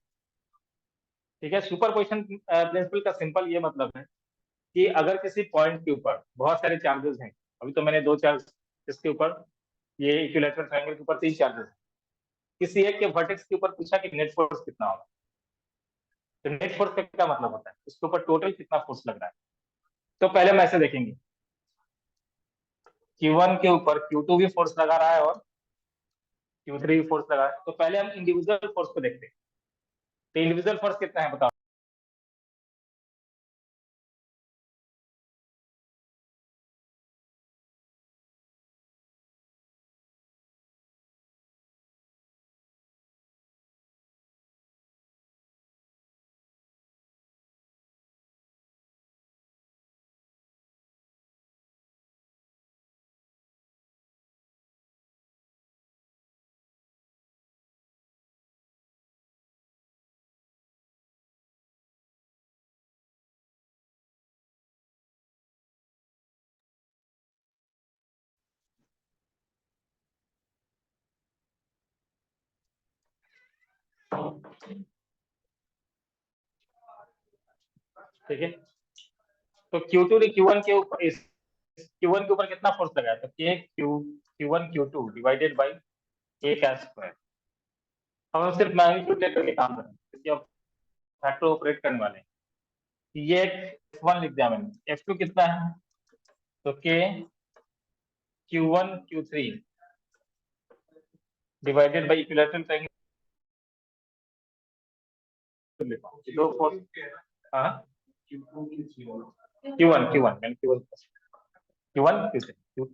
ठीक है, सुपरपोजिशन प्रिंसिपल का सिंपल ये मतलब है कि अगर किसी पॉइंट के ऊपर बहुत सारे चार्जेस हैं, अभी तो मैंने 2 चार्ज इसके ऊपर, ये इक्विलैटरल ट्रायंगल के ऊपर 3 चार्जेस हैं, किसी एक के वर्टेक्स के ऊपर पूछा कि नेट फोर्स कितना होगा, तो नेट फोर्स का क्या मतलब होता है, उसके ऊपर टोटल कितना फोर्स लग रहा है। तो पहले हम ऐसे देखेंगे, Q1 के ऊपर Q2 भी फोर्स लगा रहा है और Q3 भी फोर्स लगा रहा है। तो पहले हम इंडिविजुअल फोर्स को देखते हैं, तो इंडिविजुअल फोर्स कितना है बताओ। ठीक है, तो Q2 ने Q1 के ऊपर, इस Q1 के ऊपर कितना फोर्स लगाया, तो Q1 Q2 divided by A का स्क्वायर। अब हम सिर्फ मैग्नीट्यूड लेकर के काम करेंगे, क्योंकि अब फैक्टर ऑपरेट करने वाले हैं। ये F1 लिख दिया मैंने, F2 कितना है, तो K Q1 Q3 divided by equilateral triangle, दो फोर्स, हाँ Q1 मैंने Q1 Q2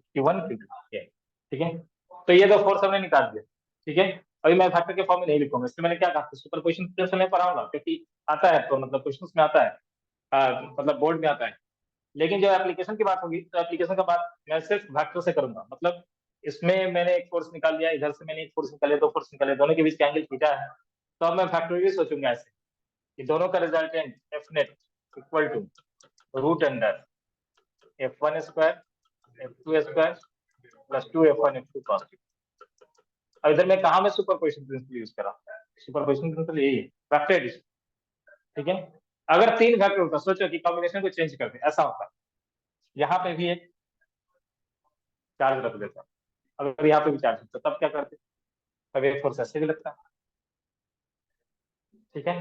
ठीक है। तो ये दो फोर्स हमने निकाल दिया। ठीक है, अभी मैं फैक्टर के फॉर्म में नहीं लिखूंगा, इसलिए मैंने क्या कहा, सुपरपोजिशन प्रिंसिपल में पढ़ाऊंगा, क्योंकि आता है, तो मतलब क्वेश्चंस में आता है, मतलब बोर्ड में आता है। लेकिन जब एप्लीकेशन की बात होगी, तो एप्लीकेशन का बात मैं सिर्फ वेक्टर से करूंगा। मतलब इसमें मैंने एक फोर्स निकाल लिया, इधर से मैंने एक फोर्स निकाले, 2 फोर्स निकाले, दोनों के बीच का एंगल थीटा है, तो अब मैं फैक्टोरियल सोचूंगा ऐसे कि दोनों का resultant F net equal to root under F1 square F2 square plus 2F1 F2 cos theta. अब इधर मैं कहा में सुपरपोजिशन प्रिंसिपल यूज कर रहा हूँ, सुपरपोजिशन प्रिंसिपल यही है, वेक्टर एडिशन। ठीक है, अगर 3 वेक्टर होता, सोचो कि कॉम्बिनेशन को चेंज करते, ऐसा होता, यहाँ पे भी एक चार्ज रख देता, अगर यहाँ पे भी चार्ज होता, तब क्या करते, तब एक फोर्स ऐसे भी लगता। ठीक है,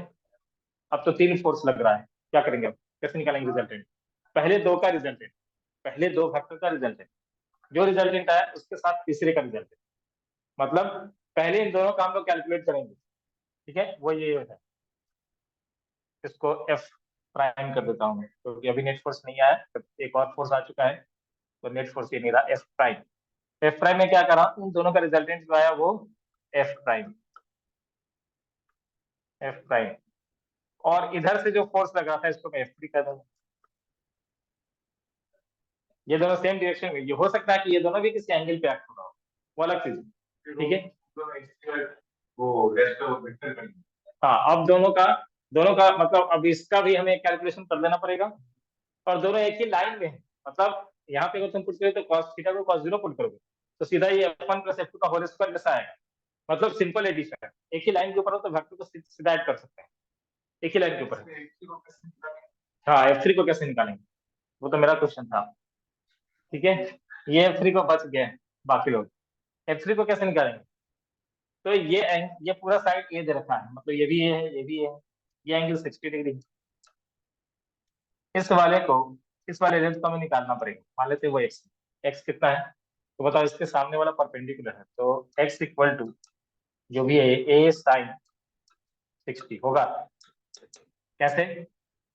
अब तो 3 फोर्स लग रहा है, क्या करेंगे, अब कैसे निकालेंगे रिजल्टेंट, पहले 2 का रिजल्टेंट, पहले 2 फैक्टर का रिजल्टेंट, जो रिजल्टेंट आया उसके साथ तीसरे का रिजल्टेंट, मतलब पहले इन दोनों का हम लोग कैलकुलेट करेंगे। ठीक है, वो ये है, इसको एफ प्राइम कर देता हूँ, क्योंकि अभी नेट फोर्स नहीं आया, तो एक और फोर्स आ चुका है, तो नेट फोर्स ये नहीं रहा, एफ प्राइम। एफ प्राइम में क्या करा, उन दोनों का रिजल्टेंट जो आया वो एफ प्राइम, एफ प्राइम, और इधर से जो फोर्स लग रहा था इसको मैं एफ थ्री कर दूंगा। ये दोनों सेम डायरेक्शन में, ये हो सकता है कि ये दोनों भी किसी एंगल पे एक्ट हो रहा हो, वो अलग चीज है। ठीक है, वो रेस्ट ऑफ वेक्टर कर हाँ, अब दोनों का मतलब अब इसका भी हमें कैलकुलेशन कर देना पड़ेगा, और दोनों एक ही लाइन में है, मतलब यहाँ पे अगर तुम पुट करोगे तो cos थीटा को cos 0 पुट करोगे, तो सीधा ये F1 प्लस F2 का होल स्क्वायर कैसा आएगा, मतलब सिंपल एडिशन है, एक ही लाइन के ऊपर हो तो वेक्टर को सीधा ऐड कर सकते हैं, एक ही लाइन के ऊपर। हाँ, F3 को कैसे निकालेंगे, वो तो मेरा क्वेश्चन था। ठीक है, ये F3 को बच गए बाकी लोग, F3 को कैसे निकालेंगे, तो ये पूरा साइड ए दे रखा है, मतलब ये भी ये है, ये भी ये एंगल 60 डिग्री, इस वाले को, इस वाले रेंज को हमें निकालना पड़ेगा, मान लेते हैं वो एक्स, एक्स कितना है, तो बताओ इसके सामने वाला परपेंडिकुलर है, तो एक्स इक्वल टू जो भी है ए साइन 60 होगा, कैसे,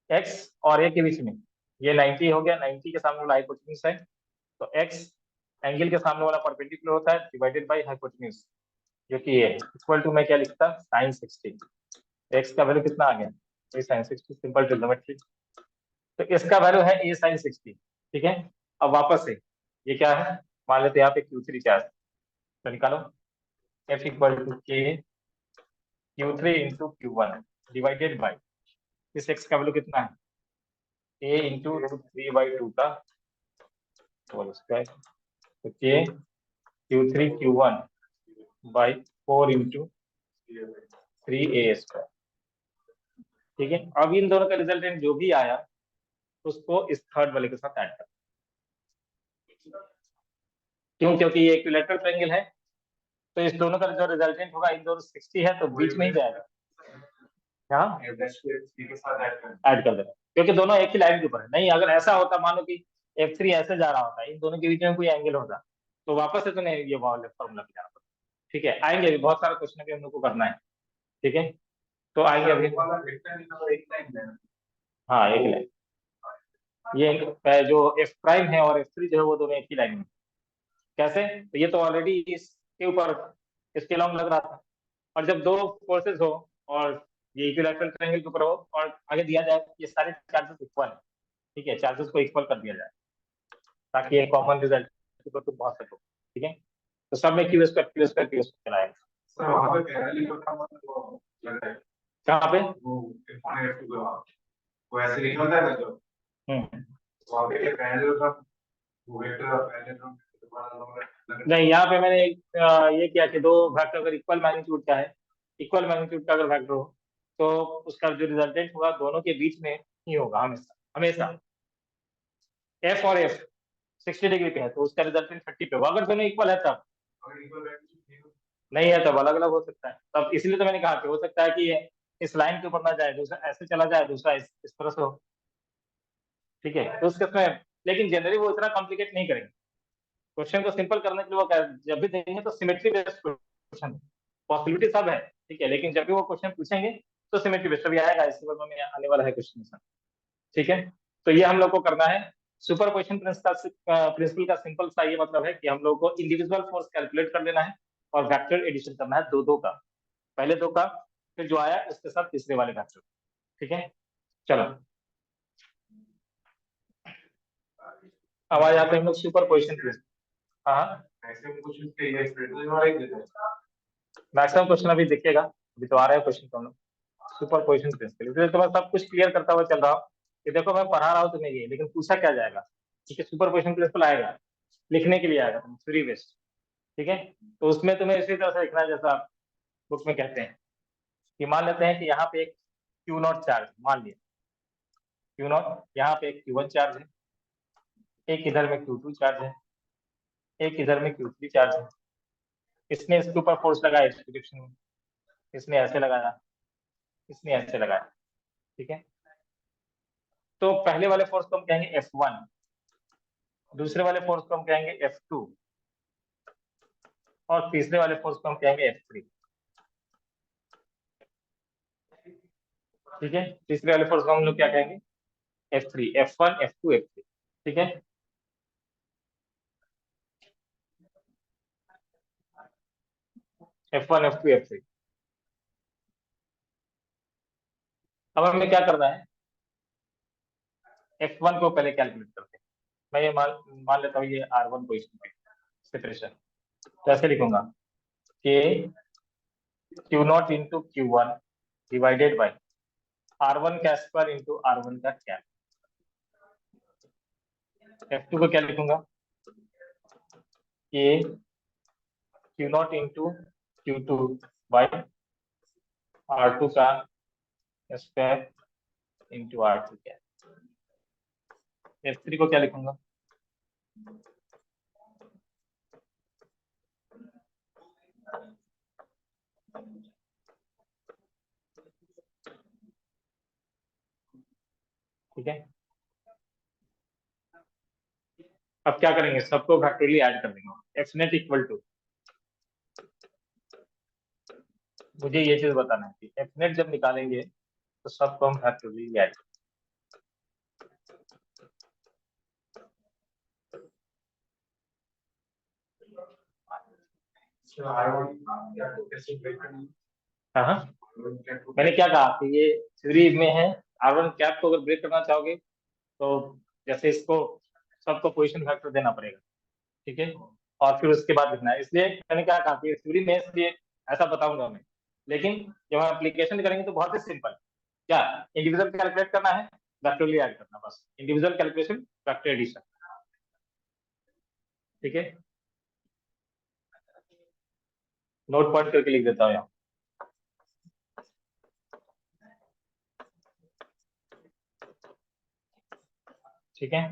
एक्स और ए के बीच में ये 90 हो गया, 90 के सामने वाला हाइपोटेन्यूज है, तो एक्स एंगल के सामने वाला परपेंडिकुलर होता है डिवाइडेड बाई हाइपोटेन्यूज, जो कि ये इक्वल टू मैं क्या लिखता साइन 60, एक्स का वैल्यू कितना आ गया, ए साइन 60, सिंपल ट्रिग्नोमेट्री, तो इसका वैल्यू है ए साइन 60। ठीक है, अब वापस से ये क्या है, मान लेते हैं यहाँ पे Q3 क्या है, तो निकालो, F इक्वल टू के Q3 into Q1 divided by, इस x का वैल्यू कितना है, a इंटू रूट 3/2 का होल स्क्वायर, तो के Q3 Q1 by 4 into 3a²। ठीक है, अब इन दोनों का रिजल्टेंट जो भी आया उसको इस थर्ड वाले के साथ ऐड कर। क्यों? क्योंकि ये इक्विलैटरल ट्रायंगल है, तो इस दोनों का जो रिजल्टेंट होगा, इन दोनों 60 है तो बीच में ही जाएगा, हाँ के साथ ऐड कर देना, क्योंकि दोनों एक ही लाइन के ऊपर है। नहीं, अगर ऐसा होता, मानो कि F3 ऐसे जा रहा होता, इन दोनों के बीच में कोई एंगल होता, तो वापस से तुम्हें ये वाला फॉर्मूला पे जाना पड़ता। ठीक है, आएंगे अभी बहुत सारा क्वेश्चन भी हम लोग को करना है। ठीक है, तो आएंगे अभी। हाँ, एक लाइन, ये जो F' है और F3 जो है वो दोनों एक ही लाइन में। कैसे? तो ये तो ऑलरेडी इसके ऊपर, इसके लॉन्ग लग रहा था, और जब दो फोर्सेस हो और ये इक्विलैटरल ट्रायंगल के ऊपर हो और आगे दिया जाए ये सारे चार्जेस इक्वल है। ठीक है, चार्जेस को इक्वल कर दिया जाए ताकि एक कॉमन रिजल्ट को तुम पहुंच सको। ठीक है, तो सब में क्यू स्क्वायर चलाएगा। सर वहाँ पे पहले तो था मतलब लग रहा है कहाँ पे? वो ऐसे निकलता है ना जो हम्म, वहाँ पे पहले तो था वो वेक्टर पहले तो नहीं, यहाँ पे मैंने ये किया कि दो वेक्टर अगर इक्वल मैग्नीट्यूड का है, इक्वल मैग्नीट्यूड का अगर वेक्टर हो तो उसका जो रिजल्टेंट होगा दोनों के बीच में ही होगा हमेशा हमेशा। एफ और एफ 60 डिग्री पे है तो उसका रिजल्टेंट 30 पे होगा, अगर दोनों इक्वल है तब। नहीं है तब अलग अलग हो सकता है, तब इसलिए तो मैंने कहा कि हो सकता है कि ये इस लाइन के ऊपर ना जाए, दूसरा ऐसे चला जाए, दूसरा इस तरह से हो। ठीक है, तो उसके उसमें, लेकिन जनरली वो इतना कॉम्प्लिकेट नहीं करेंगे। क्वेश्चन को सिंपल करने के लिए वो जब भी देंगे तो सिमेट्री बेस्ड क्वेश्चन, पॉसिबिलिटी सब है। ठीक है, लेकिन जब भी वो क्वेश्चन पूछेंगे तो सिमेट्री बेस्ड भी आएगा, इस लेवल में आने वाला है क्वेश्चन। ठीक है, तो ये हम लोग को करना है। सुपरपोजिशन प्रिंसिपल का सिंपल सा ये मतलब है कि हम लोग को इंडिविजुअल फोर्स कैलकुलेट कर लेना है और वेक्टर एडिशन करना है दो दो का, पहले दो का, फिर जो आया उसके साथ तीसरे वाले वेक्टर। ठीक है, चलो अब आ जाते हैं हम लोग सुपरपोजिशन प्रिंसिपल। हाँ, मैक्सिमम क्वेश्चन अभी देखिएगा, अभी तो आ रहा है क्वेश्चन तो हम लोग सुपरपोजिशन प्रिंसिपल, इसलिए तो मैं सब कुछ क्लियर करता हुआ चल रहा हूँ कि देखो मैं पढ़ा रहा हूँ तुम्हें ये, लेकिन पूछा क्या जाएगा। ठीक है, सुपरपोजिशन प्रिंसिपल आएगा, लिखने के लिए आएगा तुम थ्योरी बेस्ड। ठीक है, तो उसमें तुम्हें इसी तरह से लिखना है जैसा बुक में कहते हैं कि मान लेते हैं कि यहाँ पे एक Q0 चार्ज, मान लिया Q0, यहाँ पे एक Q1 चार्ज है, एक इधर में Q2 चार्ज है, एक इधर में Q3 चार्ज है। इसने इसके ऊपर फोर्स लगाया इस डायरेक्शन में, इसने ऐसे लगाया, इसने ऐसे लगाया। ठीक है, तो पहले वाले फोर्स को हम कहेंगे F1, दूसरे वाले फोर्स को हम कहेंगे F2 और तीसरे वाले फोर्स को हम कहेंगे F3। ठीक है, तीसरे वाले फोर्स को हम लोग क्या कहेंगे? F3, F1, F2, F3। ठीक है, F1, F2, F3। अब हमें क्या करना है, F1 को पहले कैलकुलेट करते हैं। मैं ये मान लेता हूँ ये R1 पोजिशन पे सेपरेशन, तो ऐसे लिखूंगा कि Q0 into Q1 divided by R1 का स्क्वायर इंटू R1 का कैप। F2 को क्या लिखूंगा कि Q0 into Q2 by R2 का square into R2 cap. F3 को क्या लिखूंगा, ठीक है। अब क्या करेंगे, सबको फैक्टोरियली ऐड कर देंगे। एफ नेट इक्वल टू, मुझे ये चीज बताना है कि एफ नेट जब निकालेंगे तो सबको हम फैक्टोरियली ऐड, हाँ, मैंने क्या कहा कि ये थ्योरी में है। R1 कैप को अगर ब्रेक करना चाहोगे तो जैसे इसको सबको पोजीशन फैक्टर देना पड़ेगा। ठीक है, और फिर उसके बाद लिखना है, इसलिए मैंने क्या कहा कि थ्योरी में इसलिए ऐसा बताऊंगा मैं, लेकिन जब हम एप्लीकेशन करेंगे तो बहुत ही सिंपल, क्या इंडिविजुअल कैलकुलेट करना है, फैक्टोरियली ऐड करना, बस इंडिविजुअल कैलकुलेशन फैक्टर एडिशन। ठीक है, नोट पॉइंट करके लिख देता हूँ यहाँ। ठीक है,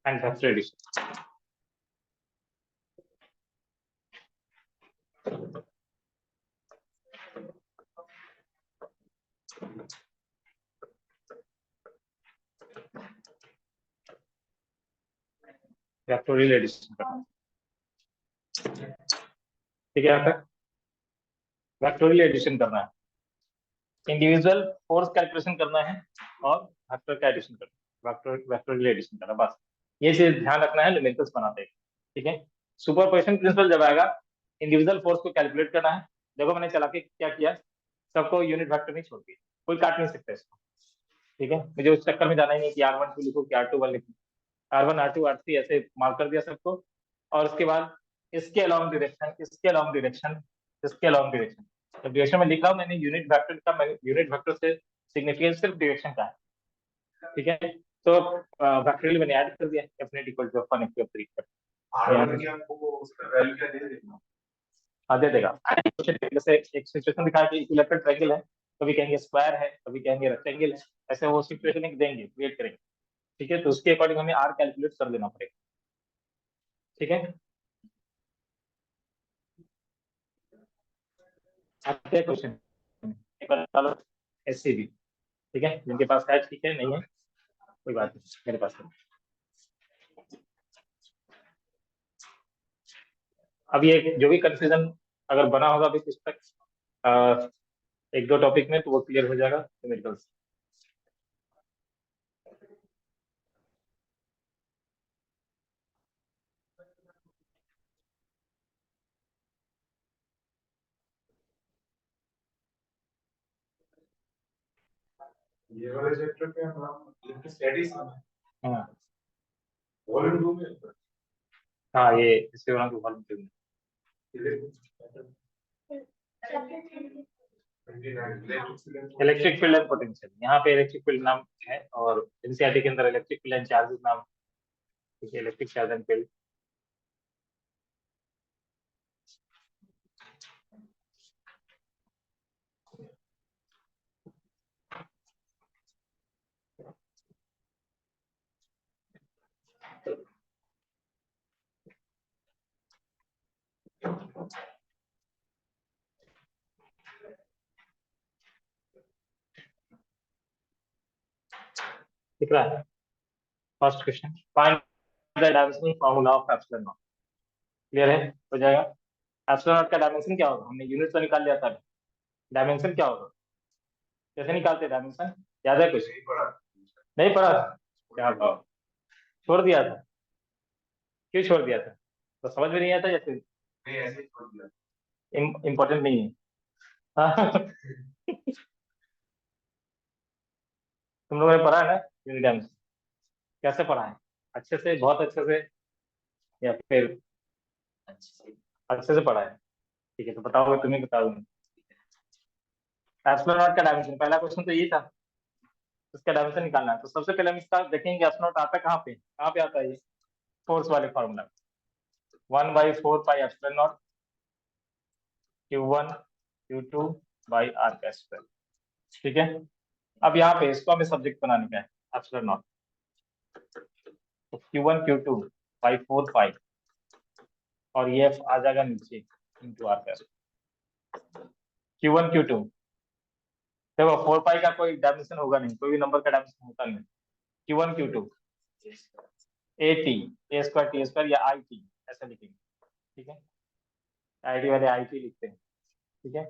and factor addition. Factorial addition करना, ठीक है, यहाँ तक फैक्टोरियल एडिशन करना है, इंडिविजुअल फोर्स कैलकुलेशन करना है और फैक्टर का एडिशन करना है, फैक्टोरियल एडिशन करना, बस ये चीज ध्यान रखना है न्यूमेरिकल्स बनाते हैं। ठीक है, सुपरपोजिशन प्रिंसिपल जब आएगा, इंडिविजुअल फोर्स को कैलकुलेट करना है। देखो मैंने चला के क्या किया, सबको यूनिट वेक्टर नहीं छोड़ दिया, कोई काट नहीं सकता इसको। ठीक है, मुझे उस चक्कर में जाना ही नहीं कि R12 लिखो कि R21 लिखो, R1 R2 R3 ऐसे मार्क कर दिया सबको। और उसके बाद इसके अलॉन्ग डायरेक्शन, इसके अलॉन्ग डायरेक्शन, इसके अलॉन्ग डायरेक्शन। जब डायरेक्शन में लिख रहा हूँ मैंने यूनिट वेक्टर का, यूनिट वेक्टर से सिग्निफिकेंस सिर्फ डायरेक्शन का है। ठीक है, तो फैक्टोरियल मैंने ऐड कर दिया, f equal to f1 f2 f3। R1 की आपको उसका वैल्यू क्या दे देगा? हाँ दे देगा। जैसे एक सिचुएशन दिखाया कि इक्विलैटरल ट्रायंगल है, कभी कहेंगे स्क्वायर है, कभी कहेंगे रेक्टेंगल है, ऐसे वो सिचुएशन एक देंगे, क्रिएट करेंगे। ठीक है, तो उसके अकॉर्डिंग हमें आर कैलकुलेट कर लेना पड़ेगा। ठीक है, आते हैं क्वेश्चन, चलो ऐसे भी। ठीक है, जिनके पास है ठीक है, नहीं है कोई बात नहीं, मेरे पास है। अभी एक जो भी कंफ्यूजन अगर बना होगा अभी कुछ तक एक दो टॉपिक में, तो वो क्लियर हो जाएगा न्यूमेरिकल्स। ये वाले चैप्टर पे हम इलेक्ट्रिक स्टैटिक्स हाँ वॉल्यूम 2 में हाँ, ये इससे होना तो फॉर्म क्यों इलेक्ट्रिक फील्ड एंड पोटेंशियल, यहाँ पे इलेक्ट्रिक फील्ड नाम है और एनसीईआरटी के अंदर इलेक्ट्रिक फील्ड एंड चार्जेस नाम। ठीक है, इलेक्ट्रिक चार्ज एंड फील्ड। दिख रहा है, first question, find the dimensional formula of epsilon not. Clear है, हो जाएगा। एप्सिलॉन नॉट का डायमेंशन क्या होगा, हमने यूनिट तो निकाल लिया था, डायमेंशन क्या होगा, कैसे निकालते डायमेंशन, याद है कुछ? नहीं पढ़ा। नहीं पढ़ा, क्या बताओ, छोड़ दिया था, क्यों छोड़ दिया था, तो समझ में नहीं आता या फिर नहीं ऐसे ही छोड़ दिया। इम्पोर्टेंट नहीं है? हाँ। तुम लोगों ने पढ़ा है ना यूनिट डायमेंशन, कैसे पढ़ा है, अच्छे से, बहुत अच्छे से, या फिर अच्छे से पढ़ा है? ठीक है, तो बताओगे, तुम्हें बताओगे। एप्सिलॉन नॉट का डायमेंशन, पहला क्वेश्चन तो ये था, इसका डायमेंशन निकालना है। तो सबसे पहले हम इसका देखेंगे एप्सिलॉन नॉट आता कहाँ पे आता है ये, फोर्स वाले formula, 1/4 pi epsilon naught Q1 Q2 by R का स्क्वायर। ठीक है, अब यहाँ पे इसको हमें सब्जेक्ट बनाने का है एप्सिलॉन नॉट, तो Q1 Q2 बाई 4 पाई, और ये आ जाएगा नीचे इंटू आर का। Q1 Q2, देखो 4 पाई का कोई डायमेंशन होगा नहीं, कोई भी नंबर का डायमेंशन होता नहीं। Q1 Q2 AT, A square T square या IT ऐसा लिखेंगे। ठीक है, IT वाले IT लिखते हैं। ठीक है,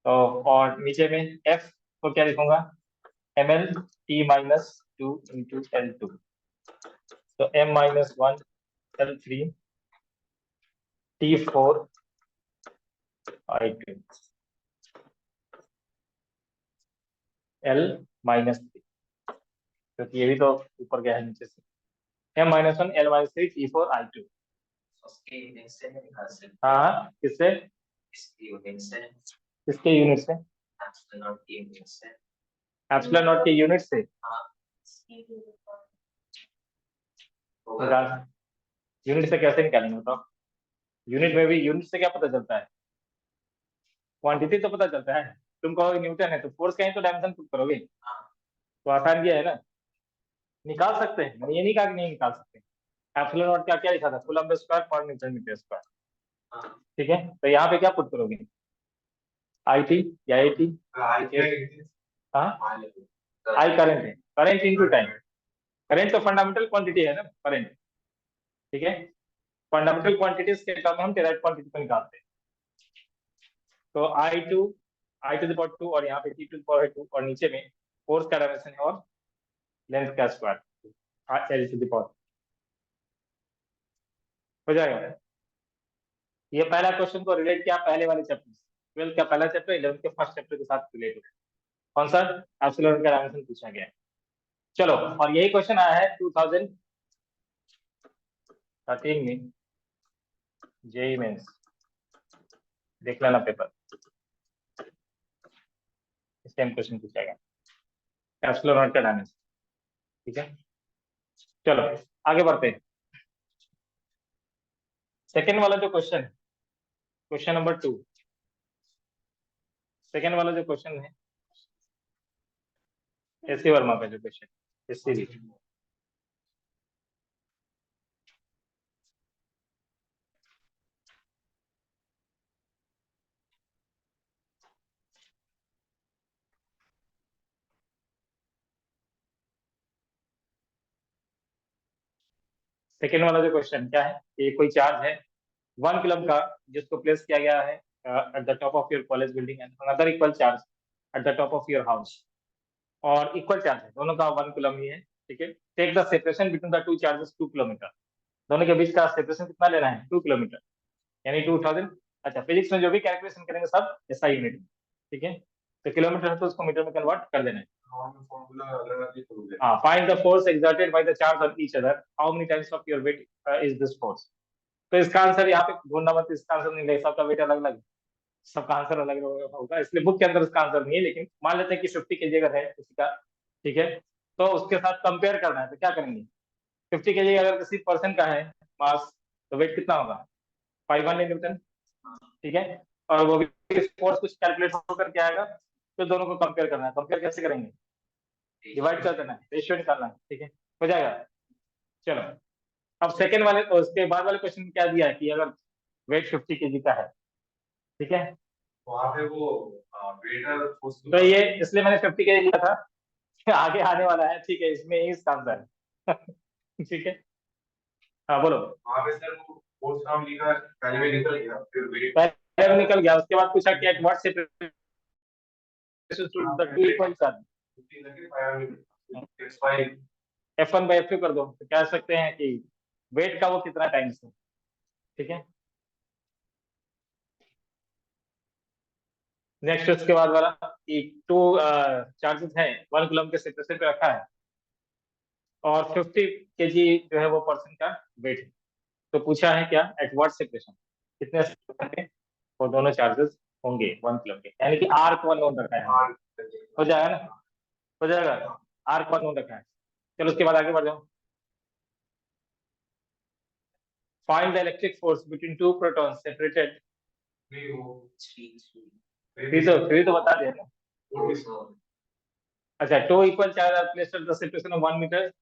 तो और नीचे में F को क्या लिखूंगा, ML T-2 इंटू L2, तो M-1 L3 T4 I2 L-3, क्योंकि ये भी तो ऊपर गया है नीचे से, M-1 L-3 T4 I2। उसके यूनिट से निकाल सकते हाँ, किससे, इसकी यूनिट से किसके यूनिट से, एप्सिलॉन नॉट की यूनिट से एप्सिलॉन नॉट के यूनिट से होगा। यूनिट से कैसे निकालेंगे बताओ? यूनिट में भी यूनिट से क्या पता चलता है? क्वांटिटी तो पता चलता है। तुम कहोगे न्यूटन है तो फोर्स का ही तो डायमेंशन पुट करोगे, तो आसान किया है ना, निकाल सकते हैं, मैंने ये नहीं कहा कि नहीं निकाल सकते। एप्सिलॉन नॉट क्या क्या लिखा था, कूलम्ब स्क्वायर पर न्यूटन मीटर स्क्वायर, ठीक है। तो यहाँ पे क्या पुट करोगे, आई टी या आई टी? हाँ, आई करंट है, करंट इनटू टाइम। करंट तो फंडामेंटल क्वांटिटी है ना, करंट, ठीक है। फंडामेंटल क्वांटिटीज के टर्म में हम डायरेक्ट क्वांटिटी को निकालते हैं। तो आई टू द पावर 2 और यहाँ पे टी टू द पावर 2 और नीचे में फोर्स का डायमेंशन है और लेंथ का square L two the power, हो जाएगा। ये पहला क्वेश्चन को रिलेट किया पहले वाले चैप्टर से, 12th का पहला चैप्टर 11th के फर्स्ट चैप्टर के साथ रिलेट है। कौन सा? एप्सिलॉन का डायमेंशन पूछा गया है। चलो, और यही क्वेश्चन आया है 2013 में जेई मेंस, देख लेना पेपर, इस टाइम क्वेश्चन पूछा गया एप्सिलॉन का डायमेंशन, ठीक है। चलो आगे बढ़ते हैं। सेकेंड वाला जो क्वेश्चन है, क्वेश्चन नंबर 2, सेकेंड वाला जो क्वेश्चन है एस सी वर्मा का जो क्वेश्चन, इस सीरीज, सेकेंड वाला जो क्वेश्चन क्या है, ये कोई चार्ज है 1 कूलम्ब का, जिसको प्लेस किया गया है at the top of your college building and another equal charge at the top of your house, और इक्वल चार्ज है दोनों का 1 कूलम्ब ही है, ठीक है। Take the separation between the two charges 2 kilometre, दोनों के बीच का सेपरेशन कितना लेना है, 2 किलोमीटर, यानी 2000। अच्छा, फिजिक्स में जो भी कैलकुलेशन करेंगे सब ऐसा यूनिट में, ठीक है। तो किलोमीटर है तो उसको मीटर में कन्वर्ट कर देना है। हाँ, find the force exerted by the charge on each other, how many times of your weight is this force. तो इसका आंसर यहाँ पे ढूंढना मत, इसका आंसर नहीं, सबका वेट अलग अलग, सबका आंसर अलग अलग होगा, इसलिए बुक के अंदर इसका आंसर नहीं है। लेकिन मान लेते हैं कि 50 केजी अगर है किसी का, ठीक है, तो उसके साथ कंपेयर करना है तो क्या करेंगे, 50 केजी अगर किसी पर्सन का है मास, तो वेट कितना होगा, 500 न्यूटन, ठीक है। और वो भी फोर्स कुछ कैलकुलेट होकर के आएगा, तो दोनों को कंपेयर करना है। कंपेयर कैसे करेंगे, डिवाइड कर देना है, रेशियो निकालना है, ठीक है, हो जाएगा। चलो, अब सेकेंड वाले, उसके बाद वाले क्वेश्चन में क्या दिया है कि अगर वेट 50 केजी का है, ठीक है, वहाँ पे वो वेटर तो ये इसलिए मैंने 50 केजी लिया था, आगे आने वाला है, ठीक है, इसमें ही इसका आंसर है। ठीक है, हाँ बोलो। वहाँ पे सर वो फोर्स काम लिखा है, पहले में निकल गया, फिर वेट पहले निकल गया, उसके बाद पूछा कि at what separation the two equal charge, 50 लगे 500 it's fine। F1 by F2 कर दो, तो कह सकते हैं कि वेट का वो कितना टाइम से, ठीक है। नेक्स्ट उसके बाद वाला कि टू चार्जेस हैं 1 कूलम्ब के सेपरेशन पे रखा है और 50 केजी जो है वो पर्सन का वेट है, तो पूछा है क्या, एट व्हाट सेपरेशन, कितने सेपरेशन पे वो दोनों चार्जेस होंगे 1 कूलम्ब के, यानी कि आर को अननोन रखा है, हाँ, हो जाएगा ना, हो जाएगा, आर को अननोन रखा है। चलो उसके बाद आगे बढ़ जाओ। Find the electric force between two protons separated, नहीं वो थ्री तो बता दिया ना। वो भी अच्छा, two equal charge are placed at the separation of 1 metre,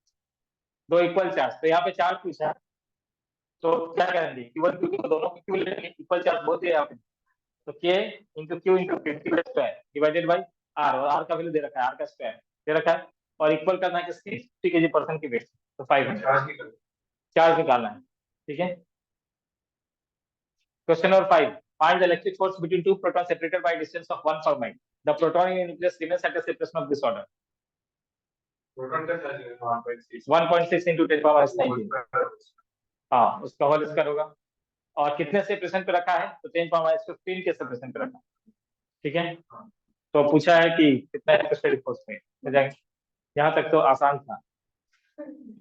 दो इक्वल चार्ज, तो यहाँ पे चार्ज पूछा है, तो क्या करेंगे, Q1 Q2 दोनों को क्यू लेंगे, इक्वल चार्ज बहुत है यहाँ पे, तो K into q into square divided by R, और आर का वैल्यू दे रखा है, आर का स्क्वायर दे रखा है, और इक्वल करना है किसकी, 50 केजी पर्सन की वेट, तो 500 चार्ज निकल चार्ज निकालना है, ठीक है। Question number 5, find the electric force between two proton separated by distance of 1 fermi, the proton in nucleus remains at the separation of this order, proton का charge है 1.6 1.6 into 10⁻19, हाँ उसका होल स्क्वायर होगा, और कितने सेपरेशन पे रखा है, तो 10⁻15 के सेपरेशन पे रखा है, ठीक है। तो पूछा है कि कितना इलेक्ट्रोस्टैटिक फोर्स में हो जाएंगे, यहाँ तक तो आसान था।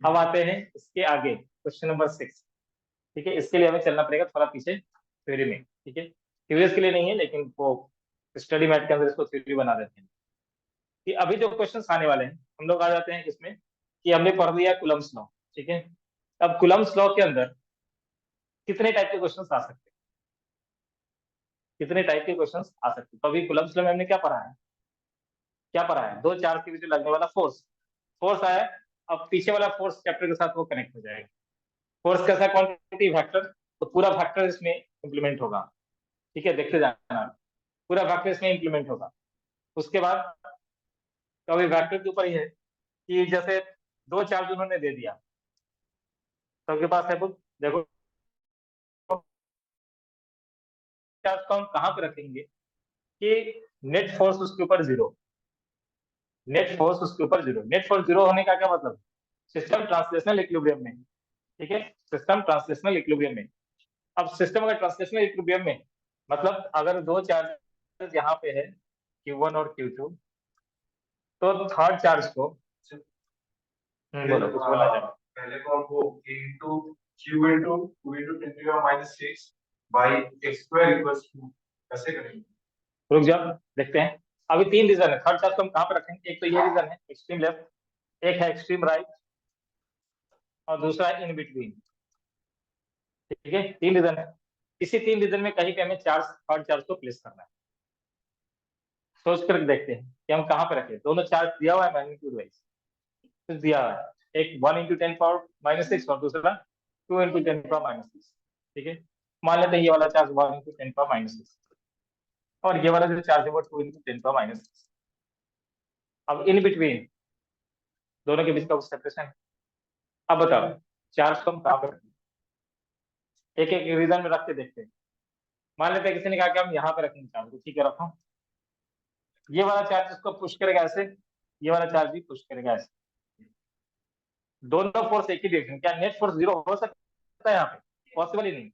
अब आते हैं इसके आगे, क्वेश्चन नंबर 6, ठीक है, इसके लिए हमें चलना पड़ेगा थोड़ा पीछे थ्योरी में, ठीक है, थ्योरीज के लिए नहीं है, लेकिन वो स्टडी मैट के अंदर इसको थ्योरी बना देते हैं। कि अभी जो क्वेश्चंस आने वाले हैं हम लोग आ जाते हैं किसमें कि हमने पढ़ लिया कूलम्स लॉ, ठीक है। अब कूलम्स लॉ के अंदर कितने टाइप के क्वेश्चंस आ सकते हैं, कितने टाइप के क्वेश्चंस आ सकते हैं। तो अभी कूलम्स लॉ में हमने क्या पढ़ा है, क्या पढ़ा है, दो चार्ज के बीच में लगने वाला फोर्स, फोर्स आया। अब पीछे वाला फोर्स चैप्टर के साथ वो कनेक्ट हो जाएगा। फोर्स कैसा, क्वांटिटी वेक्टर, तो पूरा वेक्टर इसमें इंप्लीमेंट होगा, ठीक है, देखते जाना, पूरा वेक्टर इसमें इंप्लीमेंट होगा। उसके बाद तो अभी वेक्टर के ऊपर ही है कि जैसे दो चार्ज उन्होंने दे दिया, सबके पास है बुक, देखो चार्ज को हम कहाँ पे रखेंगे कि नेट फोर्स उसके ऊपर जीरो, नेट फोर्स उसके ऊपर जीरो। नेट फोर्स जीरो होने का क्या मतलब, सिस्टम ट्रांसलेशनल इक्विलिब्रियम में, ठीक है, सिस्टम ट्रांसलेशनल इक्विलिब्रियम में। अब सिस्टम अगर ट्रांसलेशनल इक्विलिब्रियम में, मतलब अगर दो चार्ज यहाँ पे है Q1 और Q2, तो थर्ड चार्ज को बोलो कुछ बोला जाए। पहले को हमको a into q into 2 into 10 to the minus 6 by x square equals to कैसे करेंगे? रुक जाओ देखते हैं। अभी तीन रीजन है, थर्ड चार्ज को हम कहाँ पे रखेंगे, एक तो ये रीजन है एक्सट्रीम लेफ्ट, एक है एक्सट्रीम राइट, और दूसरा इन बिटवीन, ठीक है, तीन रीजन है। इसी तीन रीजन में कहीं पे हमें चार्ज, थर्ड चार्ज को प्लेस करना है। सोच कर देखते हैं कि हम कहाँ पे रखें। दोनों चार्ज दिया हुआ है मैग्नीट्यूड वाइज, कुछ दिया हुआ है, एक 1 × 10⁻⁶ और दूसरा 2 × 10⁻⁶, ठीक है। मान लेते हैं ये वाला चार्ज 1 × 10⁻⁶ और ये वाला जो चार्ज है वो 2 × 10⁻⁶। अब इन बिटवीन दोनों के बीच का सेपरेशन है। अब बताओ चार्ज को हम कहाँ पे रखें, एक एक रीजन में रख के देखते हैं। मान लेते हैं किसी ने कहा कि हम यहाँ पे रखेंगे चार्ज को, ठीक है रखो। ये वाला चार्ज इसको पुश करेगा ऐसे, ये वाला चार्ज भी पुश करेगा ऐसे, दोनों फोर्स एक ही डायरेक्शन। क्या नेट फोर्स जीरो हो सकता है यहाँ पे, पॉसिबल ही नहीं,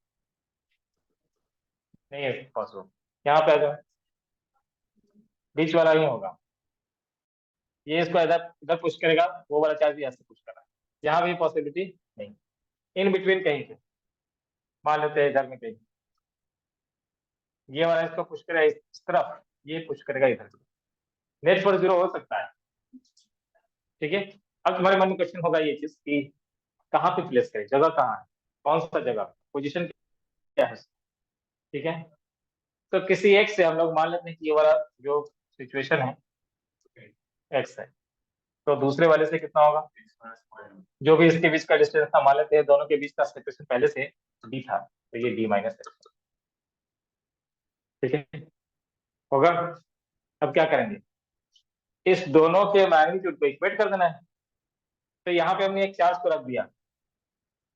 नहीं है पॉसिबल। यहाँ पे आ जाओ, बीच वाला ही होगा, ये इसको इधर इधर पुश करेगा, वो वाला चार्ज भी ऐसे पुश कर रहा है, यहाँ भी पॉसिबिलिटी नहीं। इन बिटवीन कहीं पे मान लेते हैं इधर में कहीं, ये वाला इसको पुश करेगा इस तरफ, ये पुश करेगा इधर, नेट फोर्स जीरो हो सकता है, ठीक है। अब तुम्हारे मन में क्वेश्चन होगा ये चीज कि कहाँ पे प्लेस करें, जगह कहाँ है, कौन सा जगह, पोजीशन क्या है, ठीक है। तो किसी एक से हम लोग मान लेते हैं कि ये वाला जो सिचुएशन है एक्स है, तो दूसरे वाले से कितना होगा, जो भी इसके बीच का डिस्टेंस था, मान लेते हैं दोनों के बीच का सेपरेशन पहले से डी था, तो ये D-X, ठीक है, होगा। अब क्या करेंगे, इस दोनों के मैग्नीट्यूड को इक्वेट कर देना है। तो यहाँ पे हमने एक चार्ज को रख दिया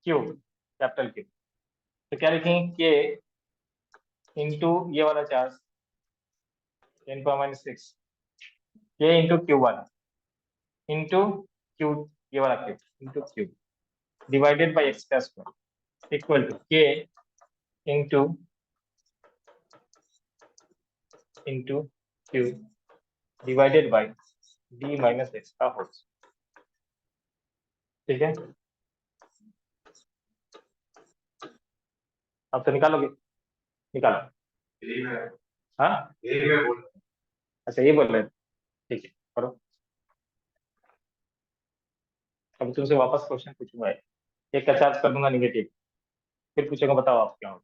क्यू, कैपिटल क्यू, तो क्या लिखेंगे के इंटू ये वाला चार्ज 10⁻⁶, के इंटू Q1 इंटू क्यू, ये वाला Q into Q divided by x का स्क्वायर इक्वल टू के into Q divided by D-X का होल, ठीक है। अब तो निकालोगे, निकालो। यही मैं हाँ यही मैं बोल रहा अच्छा ये बोल रहे थे, ठीक है करो। अब तुमसे वापस क्वेश्चन पूछूंगा, एक का चार्ज कर दूंगा निगेटिव, फिर पूछेगा बताओ आप क्या हो।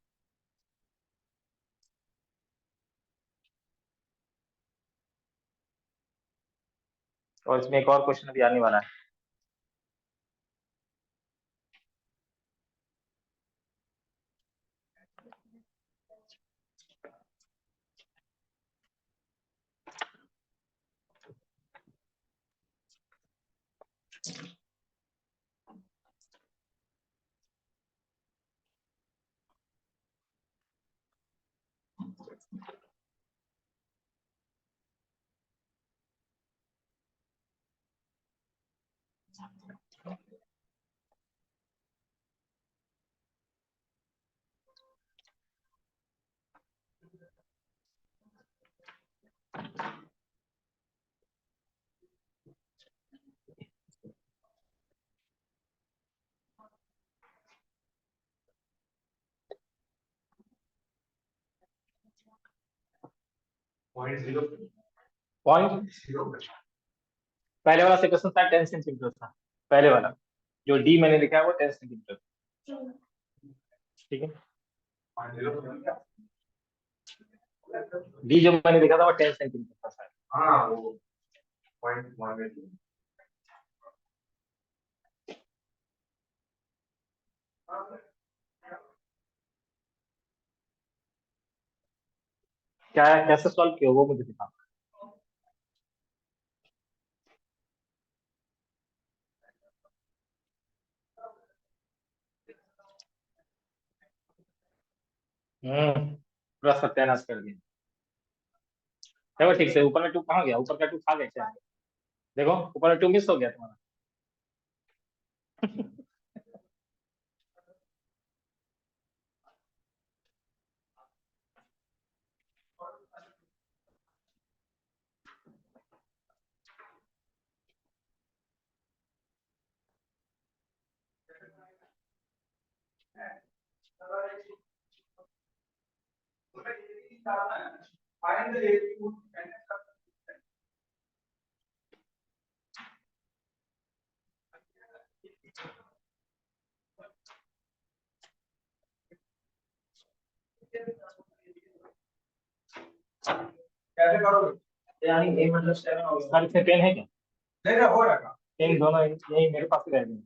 और इसमें एक और क्वेश्चन भी आने वाला है। पॉइंट जीरो पॉइंट जीरो पहले वाला से क्वेश्चन था 10 सेंटीमीटर था, पहले वाला जो डी मैंने लिखा है वो 10 सेंटीमीटर, ठीक है। डी जो मैंने लिखा था वो 10 सेंटीमीटर था शायद। हाँ वो 0.1 क्या कैसे सॉल्व किया वो मुझे दिखा। पूरा सत्यानाश कर दिया। देखो ठीक से ऊपर में टू कहाँ गया, ऊपर का टू खा गया क्या? देखो ऊपर में टू मिस हो गया तुम्हारा। कैसे करोगे? यानी ये मतलब 7 हो गया। सर इसमें पेन है क्या? नहीं ना हो रहा पेन दोनों यही मेरे पास ही रह गए।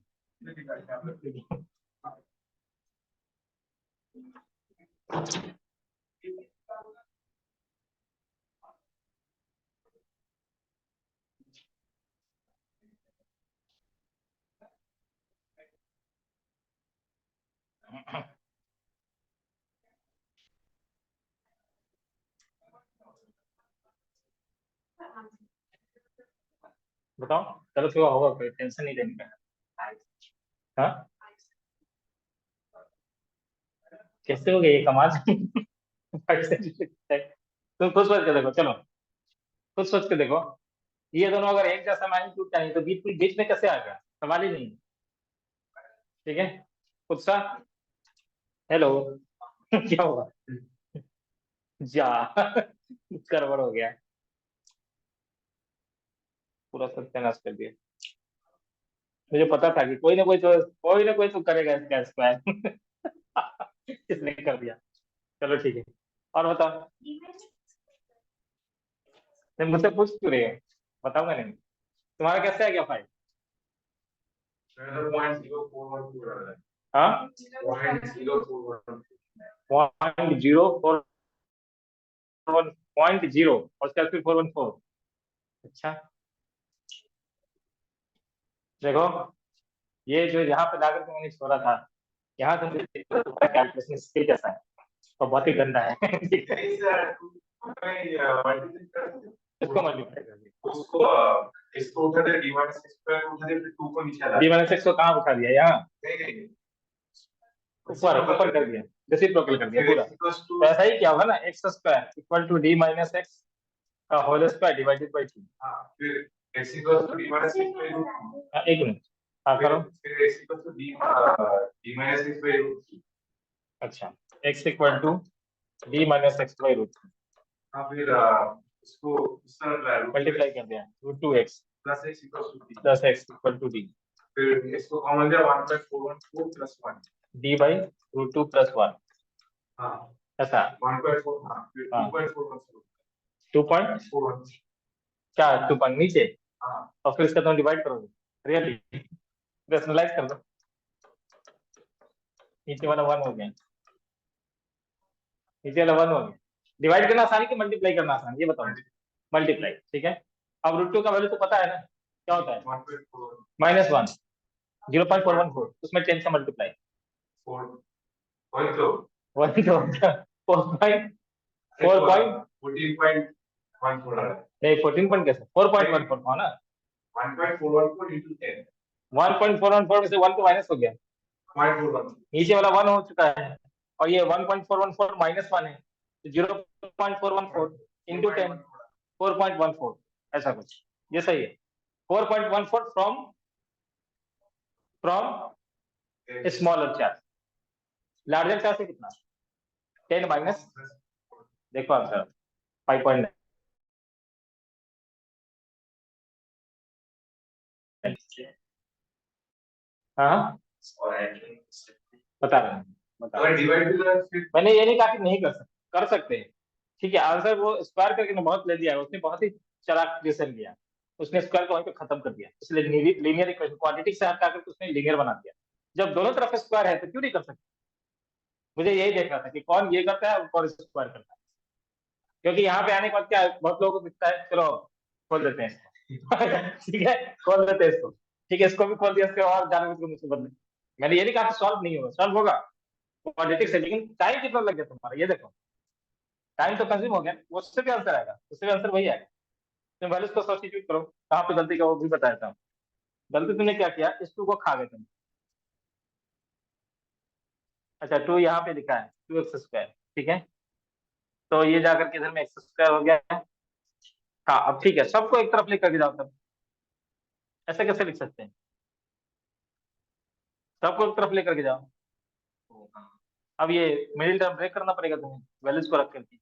बताओ चलो हुआ होगा, कोई टेंशन नहीं लेनी का। हाँ कैसे हो गया ये कमाल। तुम खुद सोच के देखो, चलो खुद सोच के देखो, ये दोनों अगर एक जैसा मैग्नीट्यूड का नहीं तो बीच बीच में कैसे आ गया, सवाल ही नहीं। ठीक है उत्साह, हेलो। क्या हुआ? जा गड़बड़ हो गया, पूरा सत्यानाश कर दिया। मुझे पता था कि कोई ना कोई तो करेगा इसका स्क्वायर। इसने कर दिया। चलो ठीक है, और बताओ। नहीं मुझसे पूछ क्यों रहे हो, बताऊंगा नहीं। तुम्हारा कैसे आ गया फाइव? मेरा 0.0412 रहा है। हाँ 0.0412 0.04 0.0 और उसका फिर 414। अच्छा देखो ये जो यहाँ पे लाकर के मैंने छोड़ा था, यहाँ से मुझे कैलकुलेशन स्किल कैसा है, तो बहुत ही गंदा है। नहीं सर इसको मल्टीप्लाई कर दिया, उसको इसको उठा दे d-6 पर उठा दे फिर 2 को नीचे ला डी मैंने सिक्स को कहाँ उठा दिया, यहाँ नहीं ऊपर ऊपर कर दिया, रेसिप्रोकल कर दिया पूरा। तो ऐसा ही क्या होगा ना, x square equal to d minus x का होल स्क्वायर डिवाइडेड बाई 2। हाँ फिर x equals to d-6 by root 2 एक मिनट, हाँ करो। फिर x equals to d-6 by root 3 अच्छा x equal to d minus x by root, हाँ फिर इसको इस तरह मल्टीप्लाई कर दिया root two x plus x equals to d plus x equal to d, फिर इसको कॉमन लिया 1.414 plus 1 d by root two plus one. हाँ ऐसा 1.4 हाँ फिर हाँ 2.414 2.4 क्या 2 पॉइंट नीचे, हाँ और फिर इसका तुम डिवाइड करोगे, रियली रैशनलाइज कर दो, नीचे वाला वन हो गया, नीचे वाला वन हो गया। डिवाइड करना आसान है कि मल्टीप्लाई करना आसान, ये बताओ। मल्टीप्लाई ठीक है। अब रूट टू का वैल्यू तो पता है ना, क्या होता है, 1.4 -1 0.414, उसमें 10 से मल्टीप्लाई 4 वही तो वही तो 4 पॉइंट 14.14 नहीं 14 पॉइंट कैसे 4.14 था ना, 1.414 into 10 1.414 में से 1 तो माइनस हो गया, 0.41 नीचे वाला 1 हो चुका है, और ये 1.414 -1 है, तो 0.414 इंटू 10 4.14, ऐसा कुछ, ये सही है। 4.14 from smaller charge, larger charge से कितना, 10 माइनस, देखो आंसर 5.9। हाँ और एंट्री बता रहे हैं, बता रहे अगर डिवाइड फिर हैं। मैंने ये नहीं कहा कि नहीं कर सकते हैं। ठीक है, आंसर वो स्क्वायर करके ना बहुत ले दिया, उसने बहुत ही चालाक डिसीजन लिया, उसने स्क्वायर को वहीं पे खत्म कर दिया, इसलिए लीनियर इक्वेशन क्वाड्रेटिक से हटा करके उसने लीनियर बना दिया। जब दोनों तरफ स्क्वायर है तो क्यों नहीं कर सकते? मुझे यही देखना था कि कौन ये करता है और कौन स्क्वायर करता है, क्योंकि यहाँ पे आने के बाद क्या है, बहुत लोगों को दिखता है, चलो खोल देते हैं इसको। ठीक है, खोल देते हैं इसको। ठीक है, इसको भी खोल दिया, इसके और जानबूझ के मुझसे बदले। मैंने ये नहीं कहा सॉल्व नहीं होगा, सॉल्व होगा क्वाड्रेटिक से, लेकिन टाइम कितना लग गया तुम्हारा ये देखो, टाइम तो कंज्यूम हो गया, उससे भी आंसर आएगा, उससे भी आंसर वही आएगा। तुम पहले इसको सब्स्टिट्यूट करो, कहाँ पे गलती का वो भी बताया था। गलती तुमने क्या किया, इस टू को खा गए तुम। अच्छा, टू यहाँ पे लिखा है 2x², ठीक है, तो ये जाकर के इधर में x² हो गया है। हाँ अब ठीक है, सबको एक तरफ लेकर के जाओ तब, ऐसे कैसे लिख सकते हैं, सबको एक तरफ लेकर के जाओ। होगा। अब ये मिडिल टर्म ब्रेक करना पड़ेगा तुम्हें, वैल्यूज को रख करके,